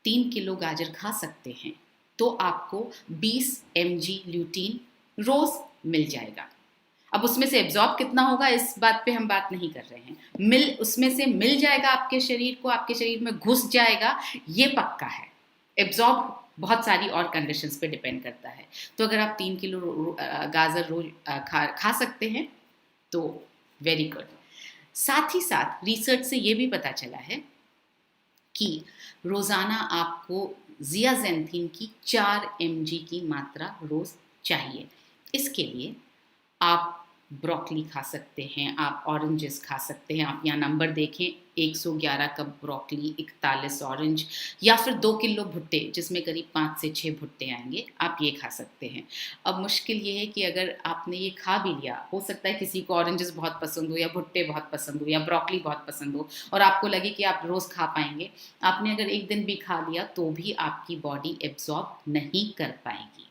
3 किलो गाजर खा सकते हैं तो आपको 20 mg ल्यूटीन रोज़ मिल जाएगा। अब उसमें से एब्जॉर्ब कितना होगा इस बात पे हम बात नहीं कर रहे हैं, उसमें से मिल जाएगा आपके शरीर को, आपके शरीर में घुस जाएगा, ये पक्का है। एब्जॉर्ब बहुत सारी और कंडीशंस पे डिपेंड करता है। तो अगर आप 3 किलो गाजर रोज खा सकते हैं तो वेरी गुड। साथ ही साथ रिसर्च से ये भी पता चला है कि रोज़ाना आपको ज़ियाज़ेंथीन की 4 mg की मात्रा रोज़ चाहिए। इसके लिए आप ब्रोकली खा सकते हैं, आप ऑरेंजेस खा सकते हैं। आप यहाँ नंबर देखें, 111 कप ब्रोकली, 41 ऑरेंज, या फिर 2 किलो भुट्टे जिसमें करीब 5 से 6 भुट्टे आएंगे, आप ये खा सकते हैं। अब मुश्किल ये है कि अगर आपने ये खा भी लिया, हो सकता है किसी को ऑरेंजेस बहुत पसंद हो, या भुट्टे बहुत पसंद हो, या ब्रोकली बहुत पसंद हो, और आपको लगे कि आप रोज़ खा पाएंगे। आपने अगर एक दिन भी खा लिया तो भी आपकी बॉडी एब्जॉर्ब नहीं कर पाएगी।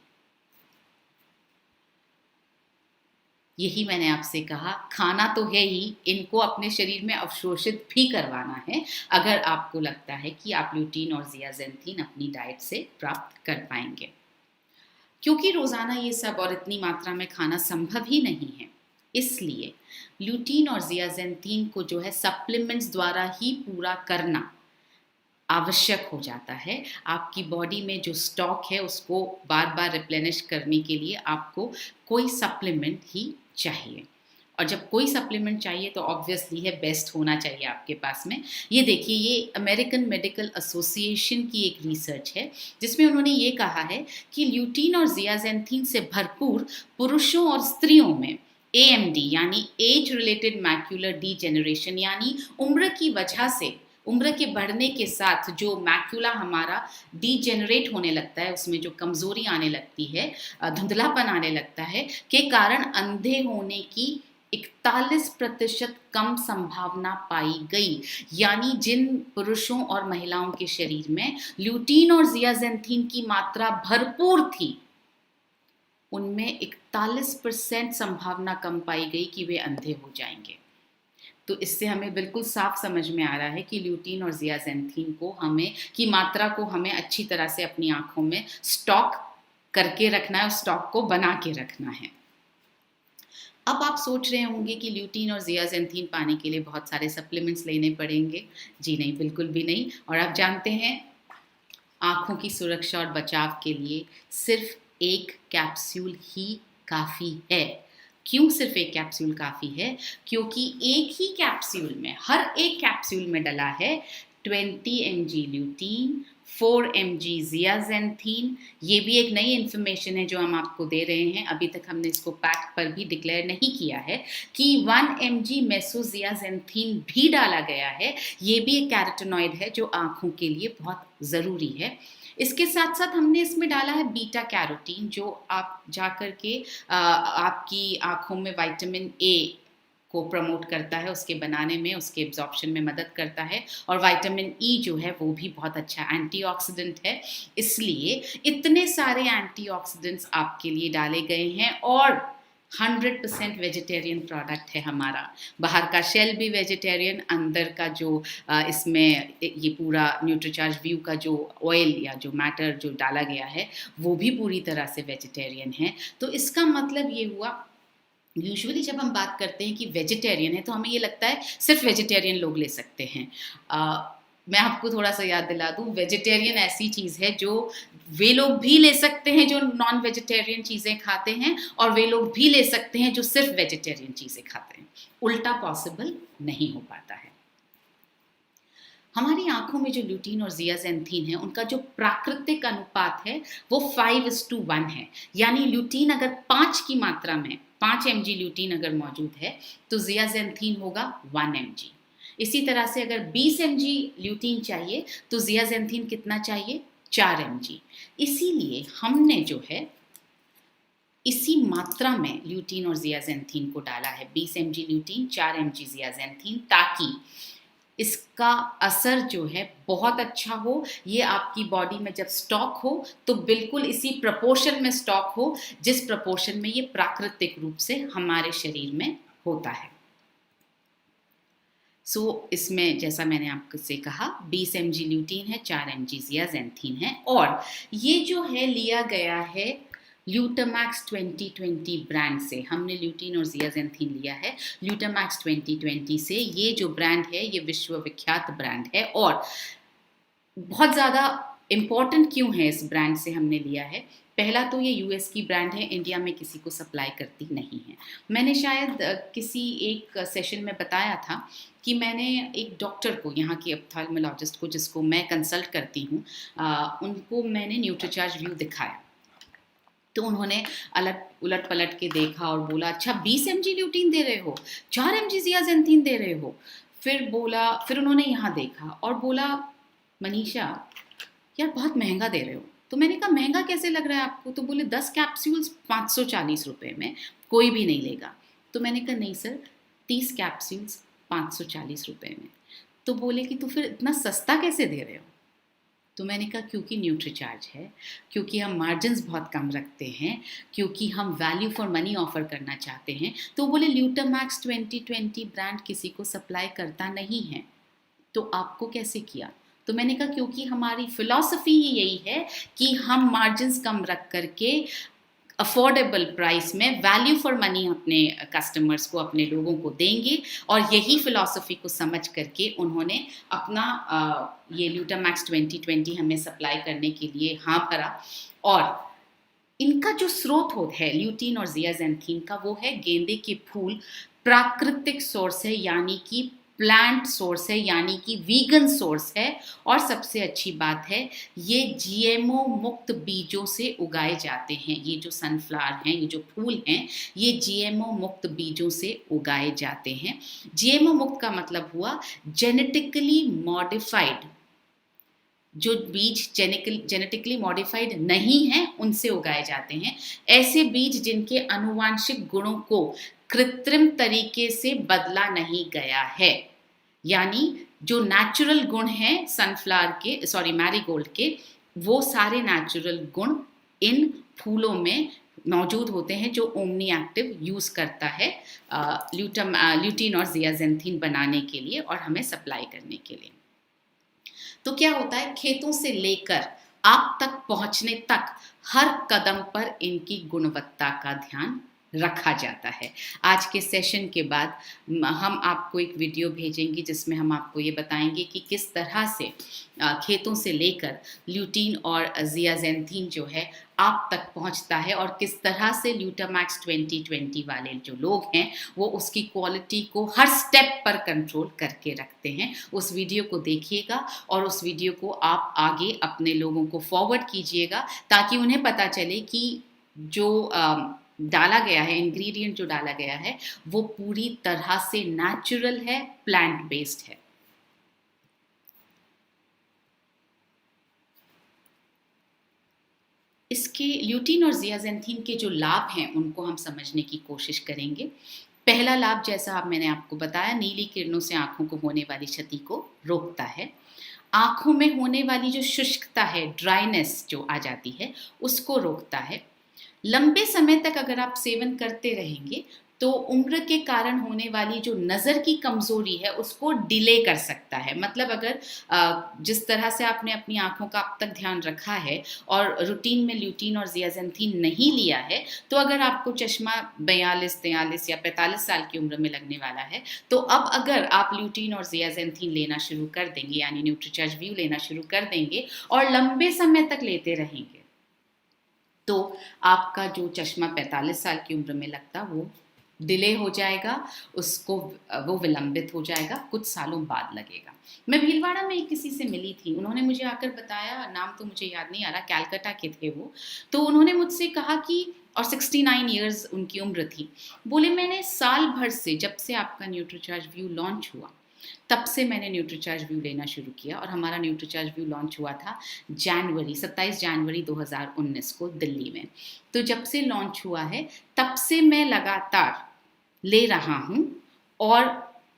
यही मैंने आपसे कहा, खाना तो है ही, इनको अपने शरीर में अवशोषित भी करवाना है अगर आपको लगता है कि आप ल्यूटीन और ज़ियाज़ेंथीन अपनी डाइट से प्राप्त कर पाएंगे। क्योंकि रोज़ाना ये सब और इतनी मात्रा में खाना संभव ही नहीं है, इसलिए ल्यूटीन और ज़ियाज़ेंथीन को जो है सप्लीमेंट्स द्वारा ही पूरा करना आवश्यक हो जाता है। आपकी बॉडी में जो स्टॉक है उसको बार बार रिप्लेनिश करने के लिए आपको कोई सप्लीमेंट ही चाहिए, और जब कोई सप्लीमेंट चाहिए तो ऑब्वियसली है बेस्ट होना चाहिए आपके पास में। ये देखिए, ये अमेरिकन मेडिकल एसोसिएशन की एक रिसर्च है जिसमें उन्होंने ये कहा है कि ल्यूटीन और ज़ियाज़ेंथीन से भरपूर पुरुषों और स्त्रियों में AMD यानी एज रिलेटेड मैक्यूलर डीजेनरेशन, यानी उम्र की वजह से, उम्र के बढ़ने के साथ जो मैक्यूला हमारा डीजेनरेट होने लगता है, उसमें जो कमजोरी आने लगती है, धुंधलापन आने लगता है, के कारण अंधे होने की 41% कम संभावना पाई गई। यानी जिन पुरुषों और महिलाओं के शरीर में ल्यूटीन और ज़ियाज़ेंथीन की मात्रा भरपूर थी, उनमें 41% संभावना कम पाई गई कि वे अंधे हो जाएंगे। तो इससे हमें बिल्कुल साफ समझ में आ रहा है कि ल्यूटीन और ज़ियाज़ेंथीन को हमें की मात्रा को हमें अच्छी तरह से अपनी आंखों में स्टॉक करके रखना है, उस स्टॉक को बना के रखना है। अब आप सोच रहे होंगे कि ल्यूटीन और ज़ियाज़ेंथीन पाने के लिए बहुत सारे सप्लीमेंट्स लेने पड़ेंगे। जी नहीं, बिल्कुल भी नहीं। और आप जानते हैं, आँखों की सुरक्षा और बचाव के लिए सिर्फ एक कैप्सूल ही काफ़ी है। क्यों सिर्फ एक कैप्सूल काफ़ी है? क्योंकि एक ही कैप्सूल में, हर एक कैप्सूल में डला है 20 mg ल्यूटीन, 4 mg ज़ियाज़ेंथीन। ये भी एक नई इन्फॉर्मेशन है जो हम आपको दे रहे हैं, अभी तक हमने इसको पैक पर भी डिक्लेयर नहीं किया है कि 1 mg मेसोज़ियाज़ेंथीन भी डाला गया है। ये भी एक कैरोटीनॉइड है जो आँखों के लिए बहुत ज़रूरी है। इसके साथ साथ हमने इसमें डाला है बीटा कैरोटीन, जो आप जाकर के आपकी आँखों में विटामिन ए को प्रमोट करता है, उसके बनाने में, उसके एब्जॉर्प्शन में मदद करता है। और विटामिन ई जो है वो भी बहुत अच्छा एंटीऑक्सीडेंट है। इसलिए इतने सारे एंटीऑक्सीडेंट्स आपके लिए डाले गए हैं, और 100% वेजिटेरियन प्रोडक्ट है हमारा। बाहर का शेल भी वेजिटेरियन, अंदर का जो इसमें ये पूरा न्यूट्रीचार्ज व्यू का जो ऑयल या जो मैटर जो डाला गया है वो भी पूरी तरह से वेजिटेरियन है। तो इसका मतलब ये हुआ, यूजुअली जब हम बात करते हैं कि वेजिटेरियन है तो हमें ये लगता है सिर्फ वेजिटेरियन लोग ले सकते हैं। मैं आपको थोड़ा सा याद दिला दूं, वेजिटेरियन ऐसी चीज़ है जो वे लोग भी ले सकते हैं जो नॉन वेजिटेरियन चीज़ें खाते हैं, और वे लोग भी ले सकते हैं जो सिर्फ वेजिटेरियन चीज़ें खाते हैं। उल्टा पॉसिबल नहीं हो पाता है। हमारी आंखों में जो ल्यूटीन और ज़ियाज़ेंथीन है, उनका जो प्राकृतिक अनुपात है वो 5:1 है। यानी ल्यूटीन अगर 5 की मात्रा में 5 mg ल्यूटीन अगर मौजूद है तो ज़ियाज़ेंथीन होगा 1 mg। इसी तरह से अगर 20 mg ल्यूटीन चाहिए तो ज़ियाज़ेंथीन कितना चाहिए? 4 mg। इसीलिए हमने जो है इसी मात्रा में ल्यूटीन और ज़ियाज़ेंथीन को डाला है, 20 mg ल्यूटीन, 4 mg ज़ियाज़ेंथीन, ताकि इसका असर जो है बहुत अच्छा हो। ये आपकी बॉडी में जब स्टॉक हो तो बिल्कुल इसी प्रपोर्शन में स्टॉक हो जिस प्रपोर्शन में ये प्राकृतिक रूप से हमारे शरीर में होता है। इसमें जैसा मैंने आपसे कहा 20 mg ल्यूटीन है, 4 mg ज़ियाज़ेंथीन है, और ये जो है लिया गया है ल्यूटामैक्स 2020 ब्रांड से। हमने ल्यूटीन और ज़ियाज़ेंथीन लिया है ल्यूटामैक्स 2020 से। ये जो ब्रांड है ये विश्वविख्यात ब्रांड है, और बहुत ज़्यादा इम्पॉर्टेंट क्यों है इस ब्रांड से हमने लिया है? पहला तो ये US की ब्रांड है, इंडिया में किसी को सप्लाई करती नहीं है। मैंने शायद किसी एक सेशन में बताया था कि मैंने एक डॉक्टर को, यहाँ की ऑप्थेल्मोलॉजिस्ट को जिसको मैं कंसल्ट करती हूँ, उनको मैंने न्यूट्रीचार्ज व्यू दिखाया। तो उन्होंने उलट पलट के देखा और बोला, अच्छा 20 mg ल्यूटीन दे रहे हो, 4 mg ज़ियाज़ेंथीन दे रहे हो। फिर उन्होंने यहाँ देखा और बोला, मनीषा यार बहुत महंगा दे रहे हो। तो मैंने कहा महंगा कैसे लग रहा है आपको? तो बोले 10 कैप्सूल्स 540 रुपये में कोई भी नहीं लेगा। तो मैंने कहा नहीं सर, 30 कैप्सूल्स 540 रुपये में। तो बोले कि तो फिर इतना सस्ता कैसे दे रहे हो? तो मैंने कहा क्योंकि न्यूट्रीचार्ज है, क्योंकि हम मार्जिन्स बहुत कम रखते हैं, क्योंकि हम वैल्यू फॉर मनी ऑफर करना चाहते हैं। तो बोले ल्यूटामैक्स 2020 ब्रांड किसी को सप्लाई करता नहीं है, तो आपको कैसे किया? तो मैंने कहा क्योंकि हमारी फिलॉसफी ही यही है कि हम मार्जिन्स कम रख करके अफोर्डेबल प्राइस में वैल्यू फॉर मनी अपने कस्टमर्स को, अपने लोगों को देंगे। और यही फिलॉसफी को समझ करके उन्होंने अपना ये ल्यूटामैक्स 2020 हमें सप्लाई करने के लिए हाँ भरा। और इनका जो स्रोत है ल्यूटीन और ज़ियाज़ैंथीन का, वो है गेंदे के फूल, प्राकृतिक सोर्स है, यानी कि प्लांट सोर्स है, यानी कि वीगन सोर्स है। और सबसे अच्छी बात है, ये जीएमओ मुक्त बीजों से उगाए जाते हैं। ये जो सनफ्लावर हैं, ये जो फूल हैं, ये जीएमओ मुक्त बीजों से उगाए जाते हैं। जीएमओ मुक्त का मतलब हुआ जेनेटिकली मॉडिफाइड, जो बीज जेनेटिकली मॉडिफाइड नहीं हैं उनसे उगाए जाते हैं। ऐसे बीज जिनके अनुवांशिक गुणों को कृत्रिम तरीके से बदला नहीं गया है, यानी जो नेचुरल गुण हैं सनफ्लावर के, मैरीगोल्ड के, वो सारे नेचुरल गुण इन फूलों में मौजूद होते हैं जो ओमनी एक्टिव यूज़ करता है ल्यूटीन और ज़ियाज़ैंथीन बनाने के लिए और हमें सप्लाई करने के लिए। तो क्या होता है, खेतों से लेकर आप तक पहुंचने तक हर कदम पर इनकी गुणवत्ता का ध्यान रखा जाता है। आज के सेशन के बाद हम आपको एक वीडियो भेजेंगे जिसमें हम आपको ये बताएंगे कि किस तरह से खेतों से लेकर ल्यूटीन और ज़ियाज़ैंथीन जो है आप तक पहुंचता है, और किस तरह से ल्यूटामैक्स 2020 वाले जो लोग हैं वो उसकी क्वालिटी को हर स्टेप पर कंट्रोल करके रखते हैं। उस वीडियो को देखिएगा और उस वीडियो को आप आगे अपने लोगों को फॉरवर्ड कीजिएगा, ताकि उन्हें पता चले कि जो डाला गया है, इंग्रेडिएंट जो डाला गया है, वो पूरी तरह से नेचुरल है, प्लांट बेस्ड है। इसके ल्यूटीन और ज़ियाज़ैंथीन के जो लाभ हैं उनको हम समझने की कोशिश करेंगे। पहला लाभ, जैसा मैंने आपको बताया, नीली किरणों से आंखों को होने वाली क्षति को रोकता है। आंखों में होने वाली जो शुष्कता है, ड्राइनेस जो आ जाती है, उसको रोकता है। लंबे समय तक अगर आप सेवन करते रहेंगे तो उम्र के कारण होने वाली जो नज़र की कमज़ोरी है उसको डिले कर सकता है। मतलब अगर जिस तरह से आपने अपनी आंखों का अब तक ध्यान रखा है और रूटीन में ल्यूटीन और ज़ियाज़ैंथीन नहीं लिया है, तो अगर आपको चश्मा 42, 43 या 45 साल की उम्र में लगने वाला है, तो अब अगर आप ल्यूटीन और ज़ियाज़ैंथीन लेना शुरू कर देंगे, यानी न्यूट्रीचार्ज व्यू लेना शुरू कर देंगे और लंबे समय तक लेते रहेंगे, तो आपका जो चश्मा 45 साल की उम्र में लगता वो डिले हो जाएगा, उसको वो विलंबित हो जाएगा, कुछ सालों बाद लगेगा। मैं भीलवाड़ा में किसी से मिली थी, उन्होंने मुझे आकर बताया, नाम तो मुझे याद नहीं आ रहा, कैलकाटा के थे वो। तो उन्होंने मुझसे कहा कि, और 69 ईयर्स उनकी उम्र थी, बोले मैंने साल भर से, जब से आपका न्यूट्रीचार्ज व्यू लॉन्च हुआ तब से मैंने न्यूट्रीचार्ज व्यू लेना शुरू किया। और हमारा न्यूट्रीचार्ज व्यू लॉन्च हुआ था 27 जनवरी 2019 को दिल्ली में। तो जब से लॉन्च हुआ है तब से मैं लगातार ले रहा हूँ, और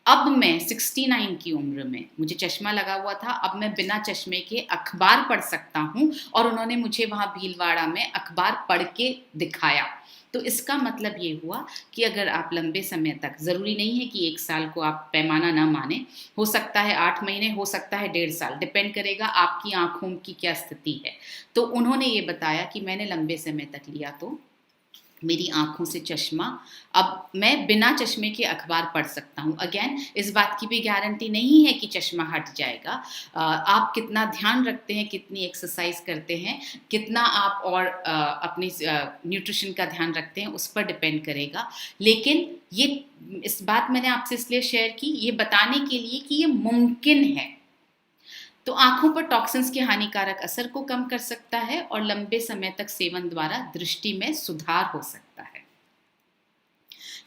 अब मैं 69 की उम्र में, मुझे चश्मा लगा हुआ था, अब मैं बिना चश्मे के अखबार पढ़ सकता हूँ। और उन्होंने मुझे वहाँ भीलवाड़ा में अखबार पढ़ के दिखाया। तो इसका मतलब ये हुआ कि अगर आप लंबे समय तक, ज़रूरी नहीं है कि 1 साल को आप पैमाना ना माने, हो सकता है 8 महीने, हो सकता है 1.5 साल, डिपेंड करेगा आपकी आँखों की क्या स्थिति है। तो उन्होंने ये बताया कि मैंने लंबे समय तक लिया तो मेरी आँखों से चश्मा, अब मैं बिना चश्मे के अखबार पढ़ सकता हूँ। अगेन, इस बात की भी गारंटी नहीं है कि चश्मा हट जाएगा। आप कितना ध्यान रखते हैं, कितनी एक्सरसाइज करते हैं, कितना आप और अपनी न्यूट्रिशन का ध्यान रखते हैं, उस पर डिपेंड करेगा। लेकिन ये, इस बात मैंने आपसे इसलिए शेयर की, ये बताने के लिए कि ये मुमकिन है। तो आंखों पर टॉक्सिन्स के हानिकारक असर को कम कर सकता है और लंबे समय तक सेवन द्वारा दृष्टि में सुधार हो सकता है।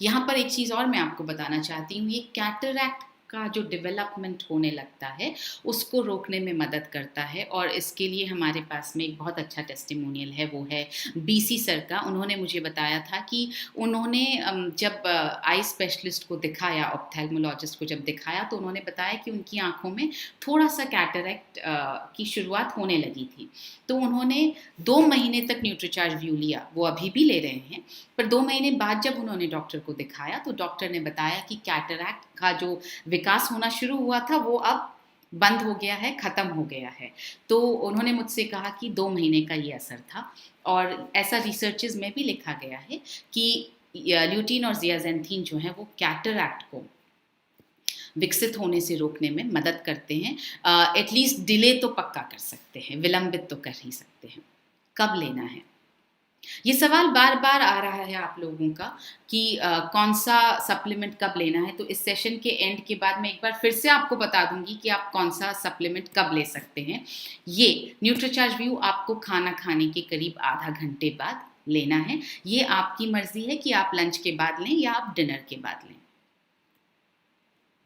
यहाँ पर एक चीज़ और मैं आपको बताना चाहती हूँ, ये कैटरैक्ट का जो डेवलपमेंट होने लगता है उसको रोकने में मदद करता है। और इसके लिए हमारे पास में एक बहुत अच्छा टेस्टिमोनियल है, वो है बीसी सर का। उन्होंने मुझे बताया था कि उन्होंने जब आई स्पेशलिस्ट को दिखाया, ऑप्थेल्मोलॉजिस्ट को जब दिखाया, तो उन्होंने बताया कि उनकी आंखों में थोड़ा सा कैटरैक्ट की शुरुआत होने लगी थी। तो उन्होंने 2 महीने तक न्यूट्रीचार्ज व्यू लिया, वो अभी भी ले रहे हैं, पर 2 महीने बाद जब उन्होंने डॉक्टर को दिखाया तो डॉक्टर ने बताया कि कैटरैक्ट का जो विकास होना शुरू हुआ था वो अब बंद हो गया है, ख़त्म हो गया है। तो उन्होंने मुझसे कहा कि 2 महीने का ये असर था और ऐसा रिसर्चेज़ में भी लिखा गया है कि ल्यूटीन और ज़ियाज़ेंथीन जो है वो कैटरैक्ट को विकसित होने से रोकने में मदद करते हैं। एटलीस्ट डिले तो पक्का कर सकते हैं, विलंबित तो कर ही सकते हैं। कब लेना है? ये सवाल बार बार आ रहा है आप लोगों का कि कौन सा सप्लीमेंट कब लेना है। तो इस सेशन के एंड के बाद मैं एक बार फिर से आपको बता दूंगी कि आप कौन सा सप्लीमेंट कब ले सकते हैं। ये न्यूट्रीचार्ज व्यू आपको खाना खाने के करीब आधा घंटे बाद लेना है। ये आपकी मर्जी है कि आप लंच के बाद लें या आप डिनर के बाद लें।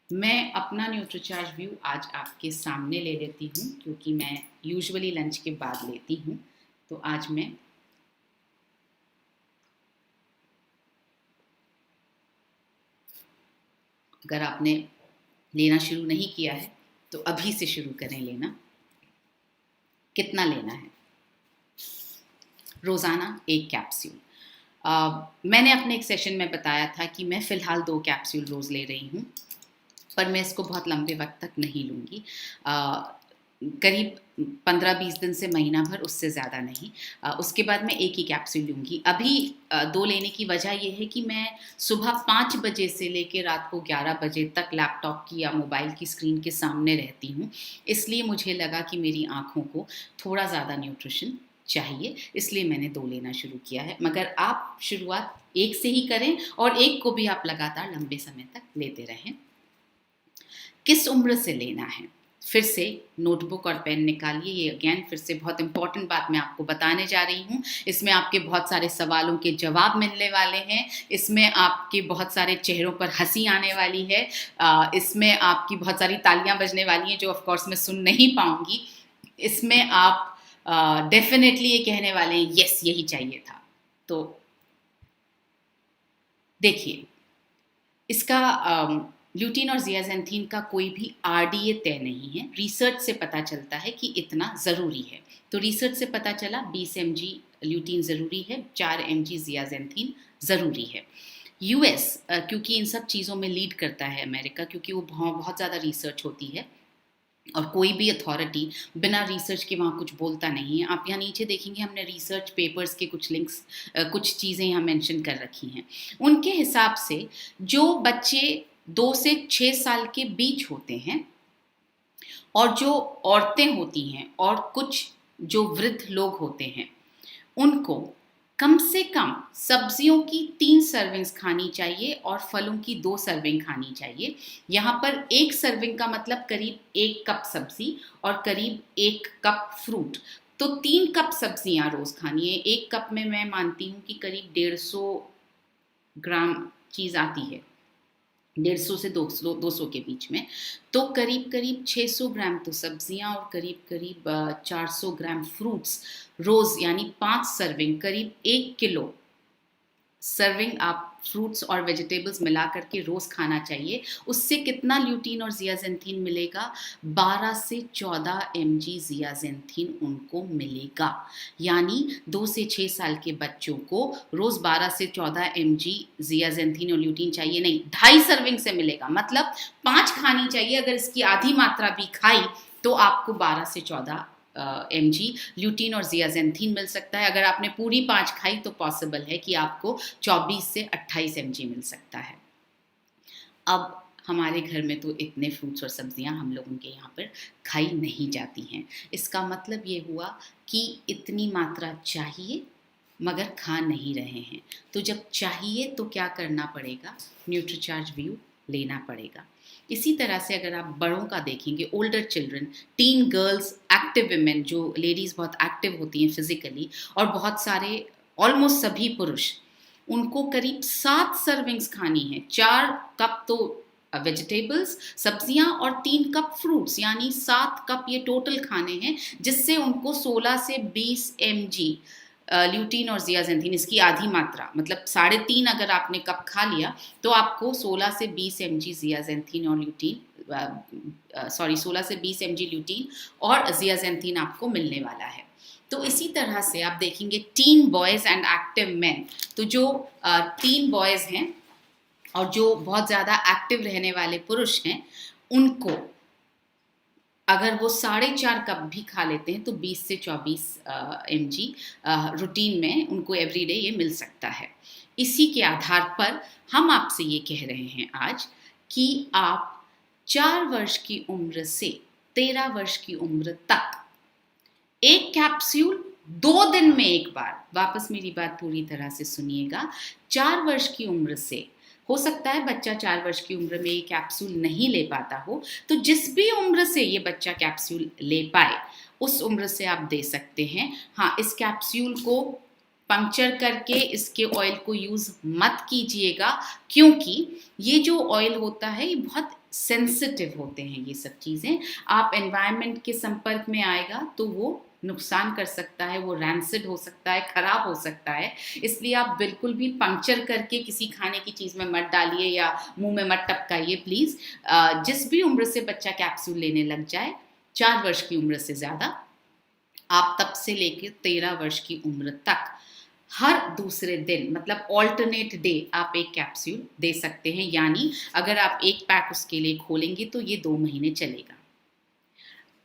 मैं अपना न्यूट्रीचार्ज व्यू आज आपके सामने ले लेती हूँ क्योंकि मैं यूजुअली लंच के बाद लेती हूँ। तो आज मैं अगर आपने लेना शुरू नहीं किया है तो अभी से शुरू करें लेना। कितना लेना है? रोज़ाना 1 कैप्सूल। मैंने अपने एक सेशन में बताया था कि मैं फ़िलहाल 2 कैप्सूल रोज़ ले रही हूँ, पर मैं इसको बहुत लंबे वक्त तक नहीं लूँगी। करीब 15-20 दिन से महीना भर, उससे ज़्यादा नहीं। उसके बाद मैं 1 ही कैप्सूल लूँगी। अभी 2 लेने की वजह ये है कि मैं सुबह 5 बजे से लेकर रात को 11 बजे तक लैपटॉप की या मोबाइल की स्क्रीन के सामने रहती हूँ। इसलिए मुझे लगा कि मेरी आँखों को थोड़ा ज़्यादा न्यूट्रिशन चाहिए, इसलिए मैंने 2 लेना शुरू किया है। मगर आप शुरुआत 1 से ही करें और 1 को भी आप लगातार लंबे समय तक लेते रहें। किस उम्र से लेना है? फिर से नोटबुक और पेन निकालिए। ये अगेन फिर से बहुत इंपॉर्टेंट बात मैं आपको बताने जा रही हूँ। इसमें आपके बहुत सारे सवालों के जवाब मिलने वाले हैं। इसमें आपके बहुत सारे चेहरों पर हंसी आने वाली है। इसमें आपकी बहुत सारी तालियां बजने वाली हैं जो ऑफ कोर्स मैं सुन नहीं पाऊंगी। इसमें आप डेफिनेटली ये कहने वाले हैं यस यही चाहिए था। तो देखिए, इसका ल्यूटीन और ज़ियाज़ेंथीन का कोई भी आरडीए तय नहीं है। रिसर्च से पता चलता है कि इतना ज़रूरी है। तो रिसर्च से पता चला 20 mg ल्यूटीन ज़रूरी है, 4 mg ज़ियाज़ेंथीन ज़रूरी है। यूएस क्योंकि इन सब चीज़ों में लीड करता है अमेरिका, क्योंकि वो बहुत ज़्यादा रिसर्च होती है और कोई भी अथॉरिटी बिना रिसर्च के वहाँ कुछ बोलता नहीं है। आप यहाँ नीचे देखेंगे हमने रिसर्च पेपर्स के कुछ लिंक्स, कुछ चीज़ें यहाँ मेंशन कर रखी हैं। उनके हिसाब से जो बच्चे 2 से 6 साल के बीच होते हैं और जो औरतें होती हैं और कुछ जो वृद्ध लोग होते हैं, उनको कम से कम सब्जियों की 3 सर्विंग्स खानी चाहिए और फलों की 2 सर्विंग खानी चाहिए। यहाँ पर 1 सर्विंग का मतलब करीब 1 कप सब्जी और करीब 1 कप फ्रूट। तो 3 कप सब्जियाँ रोज़ खानी है। 1 कप में मैं मानती हूँ कि करीब 150 ग्राम चीज़ आती है, 150 से 200 के बीच में। तो करीब करीब 600 ग्राम तो सब्जियां और करीब करीब 400 ग्राम फ्रूट्स रोज़, यानी 5 सर्विंग, करीब 1 किलो सर्विंग आप फ्रूट्स और वेजिटेबल्स मिला करके रोज़ खाना चाहिए। उससे कितना ल्यूटीन और ज़ियाज़ेंथीन मिलेगा? 12 से 14 mg ज़ियाज़ेंथीन उनको मिलेगा। यानी 2 से 6 साल के बच्चों को रोज़ 12 से 14 mg ज़ियाज़ेंथीन और ल्यूटीन चाहिए नहीं, 2.5 सर्विंग से मिलेगा। मतलब 5 खानी चाहिए। अगर इसकी आधी मात्रा भी खाई तो आपको 12 से 14 mg ल्यूटीन और ज़ियाज़ेंथीन मिल सकता है। अगर आपने पूरी 5 खाई तो पॉसिबल है कि आपको 24 से 28 mg मिल सकता है। अब हमारे घर में तो इतने फ्रूट्स और सब्जियां हम लोगों के यहाँ पर खाई नहीं जाती हैं। इसका मतलब ये हुआ कि इतनी मात्रा चाहिए मगर खा नहीं रहे हैं। तो जब चाहिए तो क्या करना पड़ेगा? न्यूट्रीचार्ज व्यू लेना पड़ेगा। इसी तरह से अगर आप बड़ों का देखेंगे, older children, tin girls, active women, जो लेडीज़ बहुत एक्टिव होती हैं फिजिकली, और बहुत सारे, ऑलमोस्ट सभी पुरुष, उनको करीब 7 सर्विंग्स खानी है। 4 कप तो वेजिटेबल्स, सब्जियां और 3 कप फ्रूट्स, यानी 7 कप ये टोटल खाने हैं, जिससे उनको 16 से 20 mg ल्यूटीन और ज़ियाज़ेंथीन, इसकी आधी मात्रा, मतलब 3.5 अगर आपने कप खा लिया तो आपको 16 से 20 mg ज़ियाज़ेंथीन और ल्यूटीन 16 से 20 mg ल्यूटीन और ज़ियाज़ेंथीन आपको मिलने वाला है। तो इसी तरह से आप देखेंगे tin boys and active man, तो जो टीन बॉयज़ हैं और जो बहुत ज़्यादा एक्टिव रहने वाले पुरुष हैं, उनको अगर वो 4.5 कप भी खा लेते हैं तो 20 से 24 mg रूटीन में उनको एवरीडे ये मिल सकता है। इसी के आधार पर हम आपसे ये कह रहे हैं आज कि आप 4 वर्ष की उम्र से 13 वर्ष की उम्र तक एक कैप्सूल 2 दिन में एक बार, वापस मेरी बात पूरी तरह से सुनिएगा, 4 वर्ष की उम्र से, हो सकता है बच्चा 4 वर्ष की उम्र में ये कैप्सूल नहीं ले पाता हो, तो जिस भी उम्र से ये बच्चा कैप्सूल ले पाए उस उम्र से आप दे सकते हैं। हाँ, इस कैप्सूल को पंक्चर करके इसके ऑयल को यूज़ मत कीजिएगा, क्योंकि ये जो ऑयल होता है ये बहुत सेंसिटिव होते हैं। ये सब चीज़ें आप एनवायरनमेंट के संपर्क में आएगा तो वो नुकसान कर सकता है, वो रैंसिड हो सकता है, खराब हो सकता है। इसलिए आप बिल्कुल भी पंक्चर करके किसी खाने की चीज़ में मत डालिए या मुंह में मत टपकाइए प्लीज़। जिस भी उम्र से बच्चा कैप्सूल लेने लग जाए, 4 वर्ष की उम्र से ज़्यादा, आप तब से लेकर 13 वर्ष की उम्र तक हर दूसरे दिन, मतलब ऑल्टरनेट डे, आप एक कैप्सूल दे सकते हैं। यानी अगर आप एक पैक उसके लिए खोलेंगे तो ये 2 महीने चलेगा।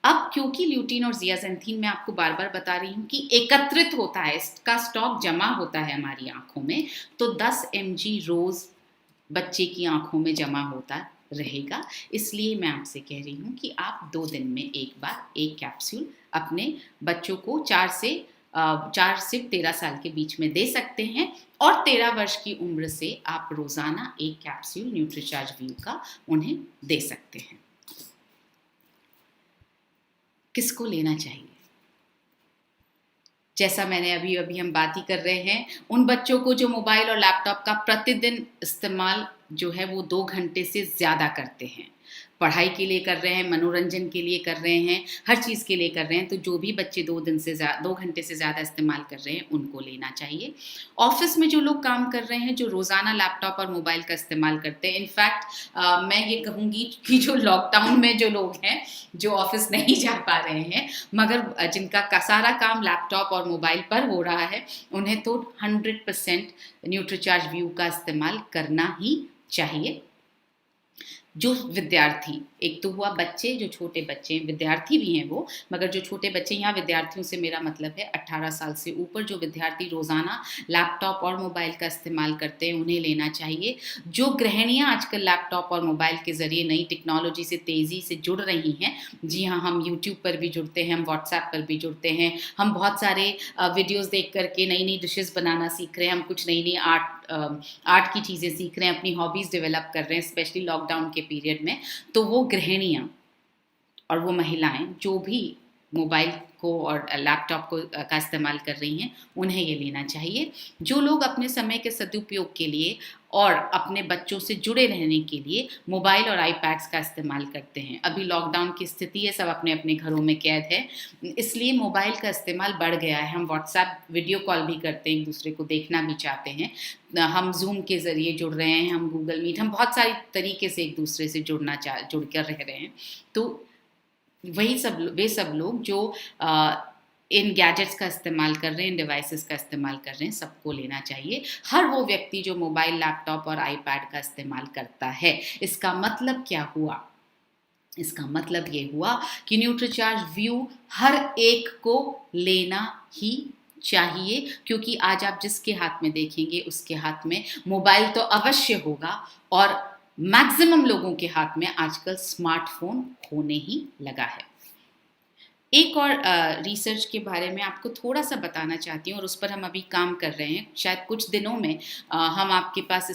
अब क्योंकि ल्यूटीन और ज़ियाज़ेंथीन मैं आपको बार बार बता रही हूँ कि एकत्रित होता है, इसका स्टॉक जमा होता है हमारी आंखों में, तो 10 mg रोज़ बच्चे की आंखों में जमा होता रहेगा। इसलिए मैं आपसे कह रही हूँ कि आप 2 दिन में एक बार एक कैप्सूल अपने बच्चों को 4 से 13 साल के बीच में दे सकते हैं, और 13 वर्ष की उम्र से आप रोज़ाना एक कैप्सूल न्यूट्रीचार्ज व्यू का उन्हें दे सकते हैं। किसको लेना चाहिए? जैसा मैंने अभी हम बात ही कर रहे हैं, उन बच्चों को जो मोबाइल और लैपटॉप का प्रतिदिन इस्तेमाल जो है वो 2 घंटे से ज़्यादा करते हैं, पढ़ाई के लिए कर रहे हैं, मनोरंजन के लिए कर रहे हैं, हर चीज़ के लिए कर रहे हैं। तो जो भी बच्चे 2 घंटे से ज़्यादा इस्तेमाल कर रहे हैं उनको लेना चाहिए। ऑफिस में जो लोग काम कर रहे हैं, जो रोज़ाना लैपटॉप और मोबाइल का इस्तेमाल करते हैं, इनफैक्ट मैं ये कहूँगी कि जो लॉकडाउन में जो लोग हैं, जो ऑफिस नहीं जा पा रहे हैं मगर जिनका सारा काम लैपटॉप और मोबाइल पर हो रहा है, उन्हें तो 100% न्यूट्रीचार्ज व्यू का इस्तेमाल करना ही चाहिए। जो विद्यार्थी, एक तो हुआ बच्चे, जो छोटे बच्चे विद्यार्थी भी हैं वो, मगर जो छोटे बच्चे, यहाँ विद्यार्थियों से मेरा मतलब है 18 साल से ऊपर जो विद्यार्थी रोज़ाना लैपटॉप और मोबाइल का इस्तेमाल करते हैं, उन्हें लेना चाहिए। जो गृहिणियाँ आजकल लैपटॉप और मोबाइल के ज़रिए नई टेक्नोलॉजी से तेज़ी से जुड़ रही हैं, जी हाँ, हम यूट्यूब पर भी जुड़ते हैं, हम व्हाट्सएप पर भी जुड़ते हैं, हम बहुत सारे वीडियोज़ देख करके नई नई डिशेज़ बनाना सीख रहे हैं, हम कुछ नई नई आर्ट की चीज़ें सीख रहे हैं, अपनी हॉबीज़ डेवलप कर रहे हैं, स्पेशली लॉकडाउन के पीरियड में। तो वो गृहिणियाँ और वो महिलाएं जो भी मोबाइल को और लैपटॉप को का इस्तेमाल कर रही हैं, उन्हें ये लेना चाहिए। जो लोग अपने समय के सदुपयोग के लिए और अपने बच्चों से जुड़े रहने के लिए मोबाइल और आईपैड्स का इस्तेमाल करते हैं, अभी लॉकडाउन की स्थिति है, सब अपने अपने घरों में कैद है, इसलिए मोबाइल का इस्तेमाल बढ़ गया है। हम व्हाट्सएप वीडियो कॉल भी करते हैं, एक दूसरे को देखना भी चाहते हैं, हम जूम के ज़रिए जुड़ रहे हैं, हम गूगल मीट, हम बहुत सारी तरीके से एक दूसरे से जुड़ कर रह रहे हैं। तो वे सब लोग जो इन गैजेट्स का इस्तेमाल कर रहे हैं, इन डिवाइसेस का इस्तेमाल कर रहे हैं, सबको लेना चाहिए। हर वो व्यक्ति जो मोबाइल, लैपटॉप और आईपैड का इस्तेमाल करता है। इसका मतलब क्या हुआ? इसका मतलब ये हुआ कि न्यूट्रीचार्ज व्यू हर एक को लेना ही चाहिए, क्योंकि आज आप जिसके हाथ में देखेंगे उसके हाथ में मोबाइल तो अवश्य होगा, और मैक्सिमम लोगों के हाथ में आजकल स्मार्टफोन होने ही लगा है। एक और रिसर्च के बारे में आपको थोड़ा सा बताना चाहती हूँ, और उस पर हम अभी काम कर रहे हैं। शायद कुछ दिनों में हम आपके पास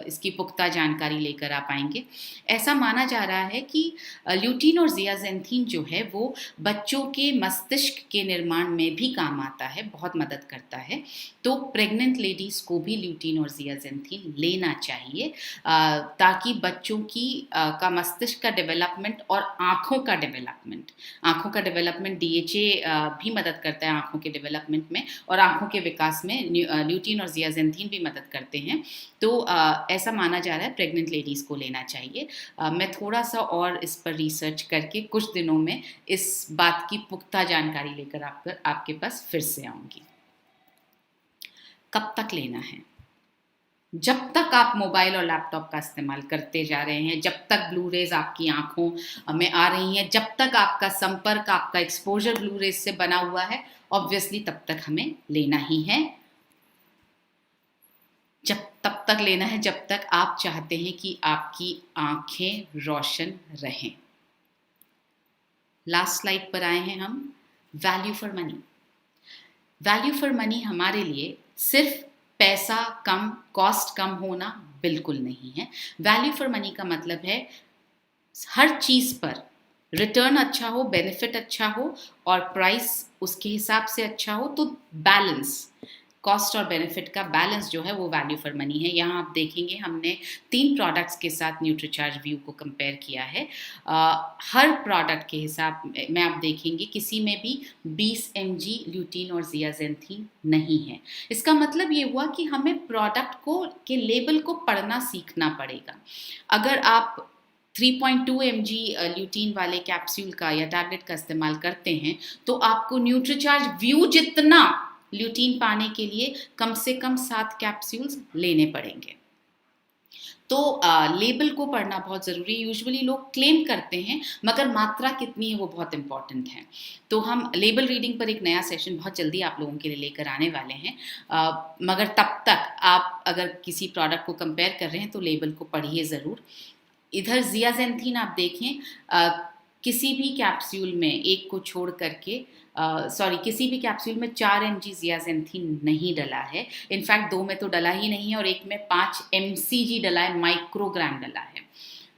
इसकी पुख्ता जानकारी लेकर आ पाएंगे। ऐसा माना जा रहा है कि ल्यूटीन और ज़ियाज़ेंथीन जो है वो बच्चों के मस्तिष्क के निर्माण में भी काम आता है, बहुत मदद करता है। तो प्रेग्नेंट लेडीज़ को भी ल्यूटीन और ज़ियाज़ेंथीन लेना चाहिए, ताकि बच्चों का मस्तिष्क का डेवलपमेंट और आँखों का डेवलपमेंट DHA भी मदद करता है आँखों के डेवलपमेंट में, और आँखों के विकास में ल्यूटीन और ज़ियाज़ेंथीन भी मदद करते हैं। तो ऐसा माना जा रहा है प्रेग्नेंट लेडीज़ को लेना चाहिए। मैं थोड़ा सा और इस पर रिसर्च करके कुछ दिनों में इस बात की पुख्ता जानकारी लेकर आपके पास फिर से आऊँगी। कब तक लेना है? जब तक आप मोबाइल और लैपटॉप का इस्तेमाल करते जा रहे हैं, जब तक ब्लू रेज आपकी आंखों में आ रही हैं, जब तक आपका संपर्क, आपका एक्सपोजर ब्लू रेज से बना हुआ है, ऑब्वियसली तब तक हमें लेना ही है। तब तक लेना है जब तक आप चाहते हैं कि आपकी आंखें रोशन रहें। लास्ट स्लाइड पर आए हैं हम। Value for money. Value for money हमारे लिए सिर्फ पैसा कम, कॉस्ट कम होना बिल्कुल नहीं है। वैल्यू फॉर मनी का मतलब है हर चीज़ पर रिटर्न अच्छा हो, बेनिफिट अच्छा हो और प्राइस उसके हिसाब से अच्छा हो, तो बैलेंस, कॉस्ट और बेनिफिट का बैलेंस जो है वो वैल्यू फॉर मनी है। यहाँ आप देखेंगे हमने 3 प्रोडक्ट्स के साथ न्यूट्रीचार्ज व्यू को कंपेयर किया है। हर प्रोडक्ट के हिसाब में आप देखेंगे किसी में भी 20 mg ल्यूटीन और ज़ियाज़ेंथीन नहीं है। इसका मतलब ये हुआ कि हमें प्रोडक्ट को के लेबल को पढ़ना सीखना पड़ेगा। अगर आप 3.2 mg ल्यूटीन वाले कैप्सूल का या टैबलेट का इस्तेमाल करते हैं तो आपको न्यूट्रीचार्ज व्यू जितना ल्यूटीन पाने के लिए कम से कम 7 कैप्सूल्स लेने पड़ेंगे। तो लेबल को पढ़ना बहुत ज़रूरी है। यूजुअली लोग क्लेम करते हैं मगर मात्रा कितनी है वो बहुत इंपॉर्टेंट है। तो हम लेबल रीडिंग पर एक नया सेशन बहुत जल्दी आप लोगों के लिए लेकर आने वाले हैं। मगर तब तक आप अगर किसी प्रोडक्ट को कंपेयर कर रहे हैं तो लेबल को पढ़िए ज़रूर। इधर ज़ियाज़ेंथीन आप देखें, किसी भी कैप्सूल में एक को छोड़ करके किसी भी कैप्सूल में 4 mg ज़ियाज़ेंथीन नहीं डला है। इनफैक्ट 2 में तो डला ही नहीं है और एक में 5 mcg डला है, माइक्रोग्राम डला है।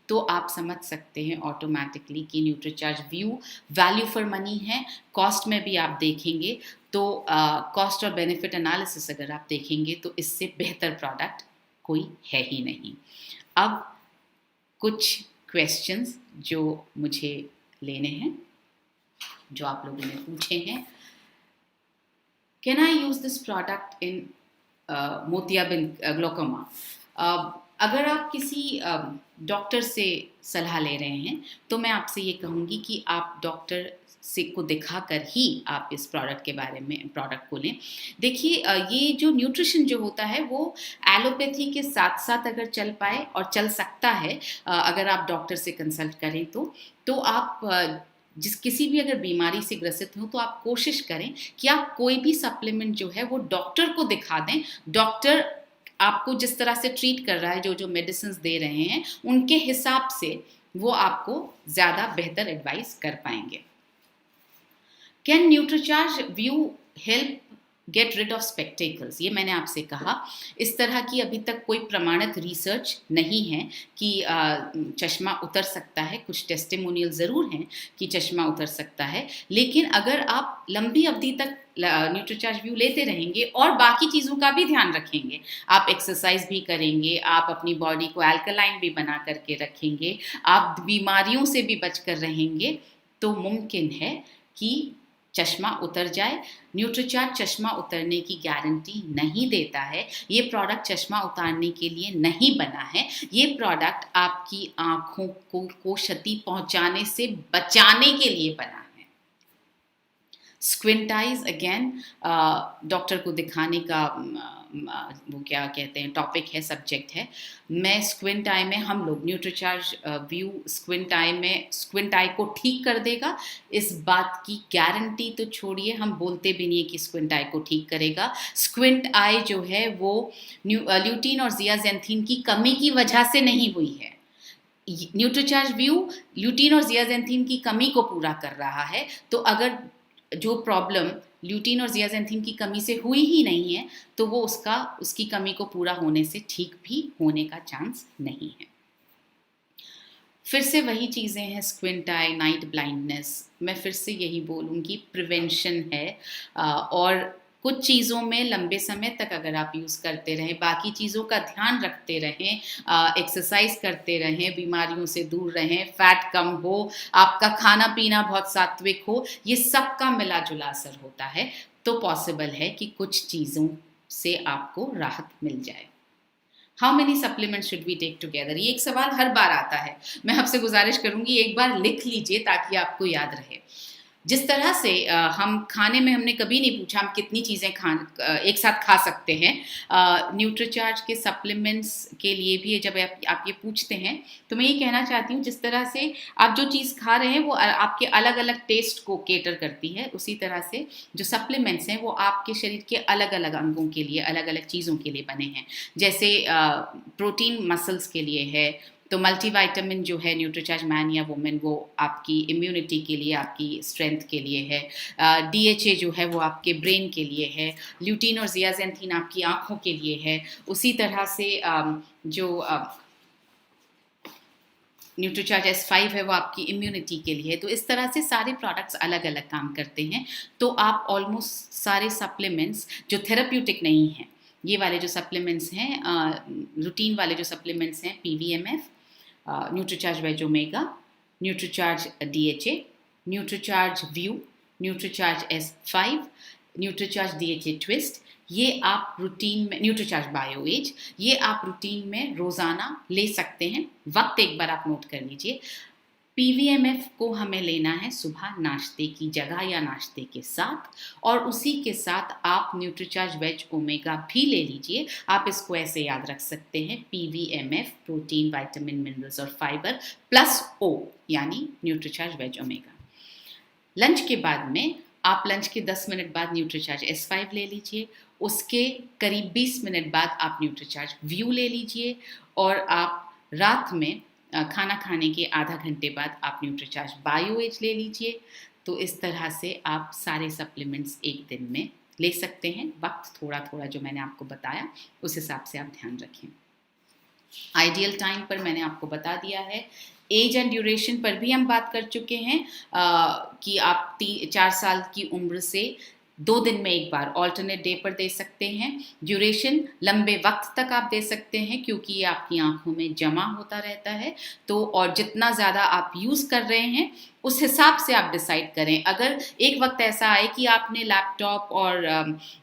तो आप समझ सकते हैं ऑटोमेटिकली कि Nutricharge view value for money है। कॉस्ट में भी आप देखेंगे तो कॉस्ट और बेनिफिट एनालिसिस अगर आप देखेंगे तो इससे बेहतर प्रोडक्ट कोई है ही नहीं। अब कुछ क्वेश्चंस जो मुझे लेने हैं, जो आप लोगों ने पूछे हैं। Can I use this product in मोतियाबिंद ग्लोकोमा? अगर आप किसी डॉक्टर से सलाह ले रहे हैं तो मैं आपसे ये कहूँगी कि आप डॉक्टर से को दिखाकर ही आप इस प्रोडक्ट के बारे में प्रोडक्ट को लें। देखिए, ये जो न्यूट्रिशन जो होता है वो एलोपैथी के साथ साथ अगर चल पाए और चल सकता है, अगर आप डॉक्टर से कंसल्ट करें तो आप किसी भी अगर बीमारी से ग्रसित हो तो आप कोशिश करें कि आप कोई भी सप्लीमेंट जो है वो डॉक्टर को दिखा दें। डॉक्टर आपको जिस तरह से ट्रीट कर रहा है, जो मेडिसिन दे रहे हैं, उनके हिसाब से वो आपको ज़्यादा बेहतर एडवाइस कर पाएंगे। Can Nutricharge view help get rid of spectacles? ये मैंने आपसे कहा, इस तरह की अभी तक कोई प्रमाणित रिसर्च नहीं है कि चश्मा उतर सकता है। कुछ टेस्टिमोनियल ज़रूर हैं कि चश्मा उतर सकता है, लेकिन अगर आप लंबी अवधि तक न्यूट्रीचार्ज व्यू लेते रहेंगे और बाकी चीज़ों का भी ध्यान रखेंगे, आप एक्सरसाइज भी करेंगे, आप अपनी बॉडी को अल्कलाइन भी बना करके रखेंगे, आप बीमारियों से भी बचकर रहेंगे, तो मुमकिन है कि चश्मा उतर जाए। न्यूट्रीचार्ज चश्मा उतरने की गारंटी नहीं देता है। ये प्रोडक्ट चश्मा उतारने के लिए नहीं बना है। ये प्रोडक्ट आपकी आँखों को क्षति पहुँचाने से बचाने के लिए बना है। स्क्विंट आइज अगेन डॉक्टर को दिखाने का वो क्या कहते हैं टॉपिक है, सब्जेक्ट है। मैं स्क्विंट आई में, हम लोग न्यूट्रीचार्ज व्यू स्क्विंट आई को ठीक कर देगा, इस बात की गारंटी तो छोड़िए, हम बोलते भी नहीं है कि स्क्विंट आई को ठीक करेगा। स्क्विंट आई जो है वो ल्यूटीन और ज़ियाज़ेंथीन की कमी की वजह से नहीं हुई है। न्यूट्रीचार्ज व्यू ल्यूटीन और ज़ियाज़ेंथीन की कमी को पूरा कर रहा है। तो अगर जो प्रॉब्लम ल्यूटीन और ज़ियाज़ेंथीन की कमी से हुई ही नहीं है तो वो उसकी कमी को पूरा होने से ठीक भी होने का चांस नहीं है। फिर से वही चीज़ें हैं, स्क्विंट आई, नाइट ब्लाइंडनेस। मैं फिर से यही बोलूँगी, प्रिवेंशन है। और कुछ चीज़ों में लंबे समय तक अगर आप यूज़ करते रहें, बाकी चीज़ों का ध्यान रखते रहें, एक्सरसाइज करते रहें, बीमारियों से दूर रहें, फैट कम हो, आपका खाना पीना बहुत सात्विक हो, ये सब का मिला जुला असर होता है, तो पॉसिबल है कि कुछ चीज़ों से आपको राहत मिल जाए। How many supplement should we take together? ये एक सवाल हर बार आता है। मैं आपसे गुजारिश करूँगी एक बार लिख लीजिए ताकि आपको याद रहे। जिस तरह से हम खाने में हमने कभी नहीं पूछा हम कितनी चीज़ें एक साथ खा सकते हैं, न्यूट्रीचार्ज के सप्लीमेंट्स के लिए भी जब आप ये पूछते हैं तो मैं ये कहना चाहती हूँ जिस तरह से आप जो चीज़ खा रहे हैं वो आपके अलग अलग टेस्ट को केटर करती है, उसी तरह से जो सप्लीमेंट्स हैं वो आपके शरीर के अलग अलग अंगों के लिए, अलग अलग चीज़ों के लिए बने हैं। जैसे प्रोटीन मसल्स के लिए है, तो मल्टीविटामिन जो है न्यूट्रीचार्ज मैन या वुमेन वो आपकी इम्यूनिटी के लिए, आपकी स्ट्रेंथ के लिए है। DHA जो है वो आपके ब्रेन के लिए है। ल्यूटीन और जियाजेंथिन आपकी आँखों के लिए है। उसी तरह से जो न्यूट्रीचार्ज S5 है वो आपकी इम्यूनिटी के लिए है। तो इस तरह से सारे प्रोडक्ट्स अलग अलग काम करते हैं। तो आप ऑलमोस्ट सारे सप्लीमेंट्स जो थेराप्यूटिक नहीं हैं, ये वाले जो सप्लीमेंट्स हैं, रूटीन वाले जो सप्लीमेंट्स हैं, PVMF, Nutricharge veg omega, Nutricharge DHA, Nutricharge view, Nutricharge S5, Nutricharge DHA twist, ये आप रूटीन में, न्यूट्रीचार्ज बायो एज, ये आप रूटीन में रोज़ाना ले सकते हैं। वक्त एक बार आप नोट कर लीजिए। PVMF को हमें लेना है सुबह नाश्ते की जगह या नाश्ते के साथ, और उसी के साथ आप न्यूट्रीचार्ज वेज ओमेगा भी ले लीजिए। आप इसको ऐसे याद रख सकते हैं, PVMF प्रोटीन, विटामिन, मिनरल्स और फाइबर प्लस O यानी न्यूट्रीचार्ज वेज ओमेगा। लंच के बाद में आप लंच के 10 मिनट बाद न्यूट्रीचार्ज S5 ले लीजिए, उसके करीब 20 मिनट बाद आप न्यूट्रीचार्ज व्यू ले लीजिए, और आप रात में खाना खाने के आधा घंटे बाद आप न्यूट्रीचार्ज बायो एज ले लीजिए। तो इस तरह से आप सारे सप्लीमेंट्स एक दिन में ले सकते हैं। वक्त थोड़ा थोड़ा जो मैंने आपको बताया उस हिसाब से आप ध्यान रखें। आइडियल टाइम पर मैंने आपको बता दिया है। एज एंड ड्यूरेशन पर भी हम बात कर चुके हैं कि आप 4 साल की उम्र से 2 दिन में एक बार ऑल्टरनेट डे पर दे सकते हैं। ड्यूरेशन लंबे वक्त तक आप दे सकते हैं क्योंकि ये आपकी आंखों में जमा होता रहता है। तो और जितना ज़्यादा आप यूज़ कर रहे हैं उस हिसाब से आप डिसाइड करें। अगर एक वक्त ऐसा आए कि आपने लैपटॉप और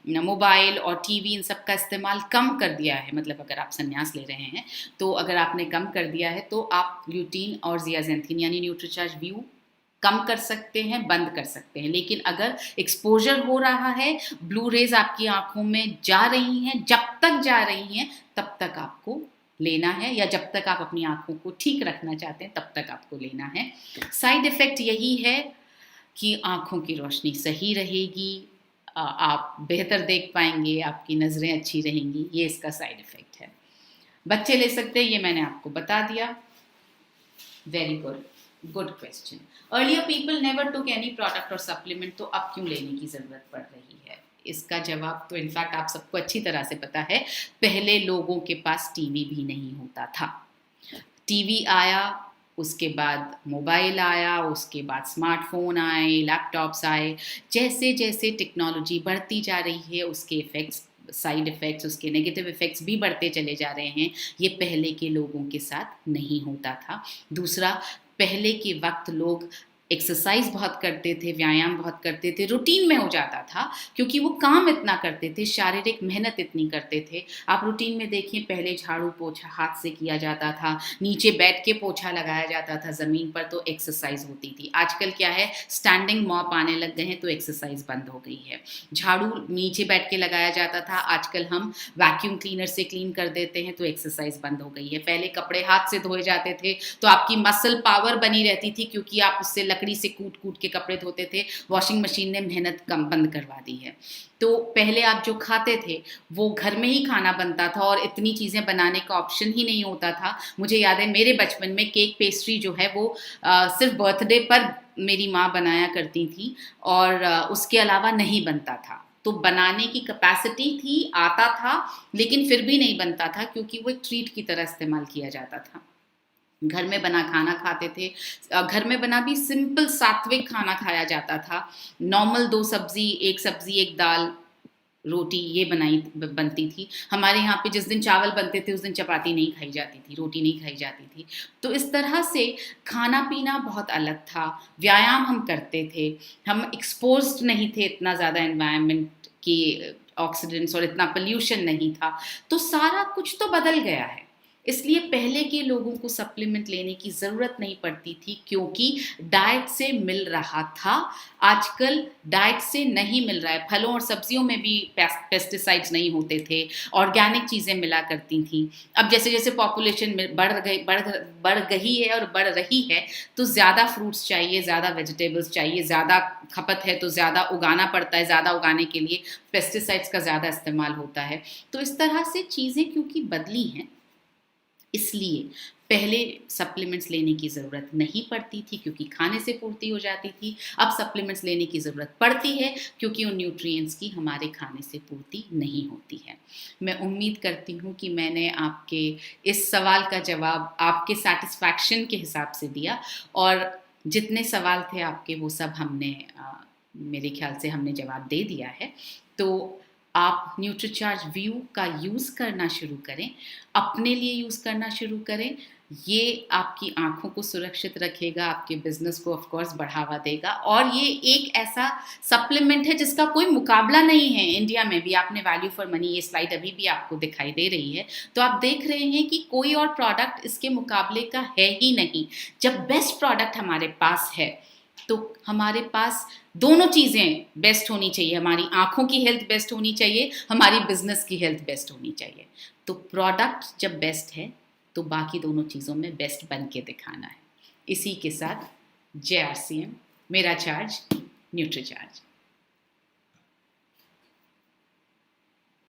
मोबाइल और टीवी इन सब का इस्तेमाल कम कर दिया है, मतलब अगर आप संन्यास ले रहे हैं तो अगर आपने कम कर दिया है तो आप ल्यूटीन और जियाजेंथिन यानी न्यूट्रीचार्ज व्यू कम कर सकते हैं, बंद कर सकते हैं। लेकिन अगर एक्सपोजर हो रहा है, ब्लू रेज आपकी आंखों में जा रही हैं, जब तक जा रही हैं तब तक आपको लेना है, या जब तक आप अपनी आंखों को ठीक रखना चाहते हैं तब तक आपको लेना है। साइड इफ़ेक्ट यही है कि आंखों की रोशनी सही रहेगी, आप बेहतर देख पाएंगे, आपकी नज़रें अच्छी रहेंगी, ये इसका साइड इफ़ेक्ट है। बच्चे ले सकते हैं, ये मैंने आपको बता दिया। Very good question. Earlier people never took any product और सप्लीमेंट, तो अब क्यों लेने की ज़रूरत पड़ रही है? इसका जवाब तो इनफैक्ट आप सबको अच्छी तरह से पता है। पहले लोगों के पास टीवी भी नहीं होता था। टीवी आया, उसके बाद मोबाइल आया, उसके बाद स्मार्टफोन आए, लैपटॉप्स आए। जैसे जैसे टेक्नोलॉजी बढ़ती जा रही है उसके इफ़ेक्ट्स, साइड इफ़ेक्ट्स, उसके नेगेटिव इफ़ेक्ट्स भी बढ़ते चले जा रहे हैं। ये पहले के लोगों के साथ नहीं होता था। दूसरा, पहले के वक्त लोग एक्सरसाइज बहुत करते थे, व्यायाम बहुत करते थे, रूटीन में हो जाता था क्योंकि वो काम इतना करते थे, शारीरिक मेहनत इतनी करते थे। आप रूटीन में देखिए, पहले झाड़ू पोछा हाथ से किया जाता था, नीचे बैठ के पोछा लगाया जाता था ज़मीन पर, तो एक्सरसाइज होती थी। आजकल क्या है, स्टैंडिंग मॉप आने लग गए हैं तो एक्सरसाइज बंद हो गई है। झाड़ू नीचे बैठ के लगाया जाता था, आजकल हम वैक्यूम क्लीनर से क्लीन कर देते हैं तो एक्सरसाइज बंद हो गई है। पहले कपड़े हाथ से धोए जाते थे तो आपकी मसल पावर बनी रहती थी क्योंकि आप उससे लकड़ी से कूट कूट के कपड़े धोते थे। वॉशिंग मशीन ने मेहनत कम बंद करवा दी है। तो पहले आप जो खाते थे वो घर में ही खाना बनता था और इतनी चीज़ें बनाने का ऑप्शन ही नहीं होता था। मुझे याद है मेरे बचपन में केक पेस्ट्री जो है वो सिर्फ बर्थडे पर मेरी माँ बनाया करती थी और उसके अलावा नहीं बनता था। तो बनाने की कैपेसिटी थी, आता था, लेकिन फिर भी नहीं बनता था क्योंकि वो एक ट्रीट की तरह इस्तेमाल किया जाता था। घर में बना खाना खाते थे। घर में बना भी सिंपल सात्विक खाना खाया जाता था। नॉर्मल 2 सब्जी, 1 सब्जी 1 दाल रोटी ये बनती थी। हमारे यहाँ पे जिस दिन चावल बनते थे उस दिन चपाती नहीं खाई जाती थी, रोटी नहीं खाई जाती थी। तो इस तरह से खाना पीना बहुत अलग था। व्यायाम हम करते थे, हम एक्सपोज्ड नहीं थे इतना ज़्यादा एनवायरनमेंट की ऑक्सीडेंट्स, और इतना पोल्यूशन नहीं था। तो सारा कुछ तो बदल गया है। इसलिए पहले के लोगों को सप्लीमेंट लेने की ज़रूरत नहीं पड़ती थी क्योंकि डाइट से मिल रहा था। आजकल डाइट से नहीं मिल रहा है। फलों और सब्जियों में भी पेस्टिसाइड्स नहीं होते थे, ऑर्गेनिक चीज़ें मिला करती थी। अब जैसे जैसे पॉपुलेशन बढ़ गई है और बढ़ रही है, तो ज़्यादा फ्रूट्स चाहिए, ज़्यादा वेजिटेबल्स चाहिए, ज़्यादा खपत है तो ज़्यादा उगाना पड़ता है। ज़्यादा उगाने के लिए पेस्टिसाइड्स का ज़्यादा इस्तेमाल होता है। तो इस तरह से चीज़ें क्योंकि बदली हैं, इसलिए पहले सप्लीमेंट्स लेने की ज़रूरत नहीं पड़ती थी क्योंकि खाने से पूर्ति हो जाती थी। अब सप्लीमेंट्स लेने की ज़रूरत पड़ती है क्योंकि उन न्यूट्रिएंट्स की हमारे खाने से पूर्ति नहीं होती है। मैं उम्मीद करती हूँ कि मैंने आपके इस सवाल का जवाब आपके सेटिस्फैक्शन के हिसाब से दिया, और जितने सवाल थे आपके वो सब हमने मेरे ख्याल से हमने जवाब दे दिया है। तो आप न्यूट्रीचार्ज व्यू का यूज़ करना शुरू करें, अपने लिए यूज़ करना शुरू करें। ये आपकी आँखों को सुरक्षित रखेगा, आपके बिजनेस को ऑफ कोर्स बढ़ावा देगा, और ये एक ऐसा सप्लीमेंट है जिसका कोई मुकाबला नहीं है इंडिया में भी। आपने वैल्यू फॉर मनी, ये स्लाइड अभी भी आपको दिखाई दे रही है, तो आप देख रहे हैं कि कोई और प्रोडक्ट इसके मुकाबले का है ही नहीं। जब बेस्ट प्रोडक्ट हमारे पास है तो हमारे पास दोनों चीज़ें बेस्ट होनी चाहिए। हमारी आँखों की हेल्थ बेस्ट होनी चाहिए, हमारी बिजनेस की हेल्थ बेस्ट होनी चाहिए। तो प्रोडक्ट जब बेस्ट है तो बाकी दोनों चीज़ों में बेस्ट बन के दिखाना है। इसी के साथ जय RCM, मेरा चार्ज न्यूट्रीचार्ज।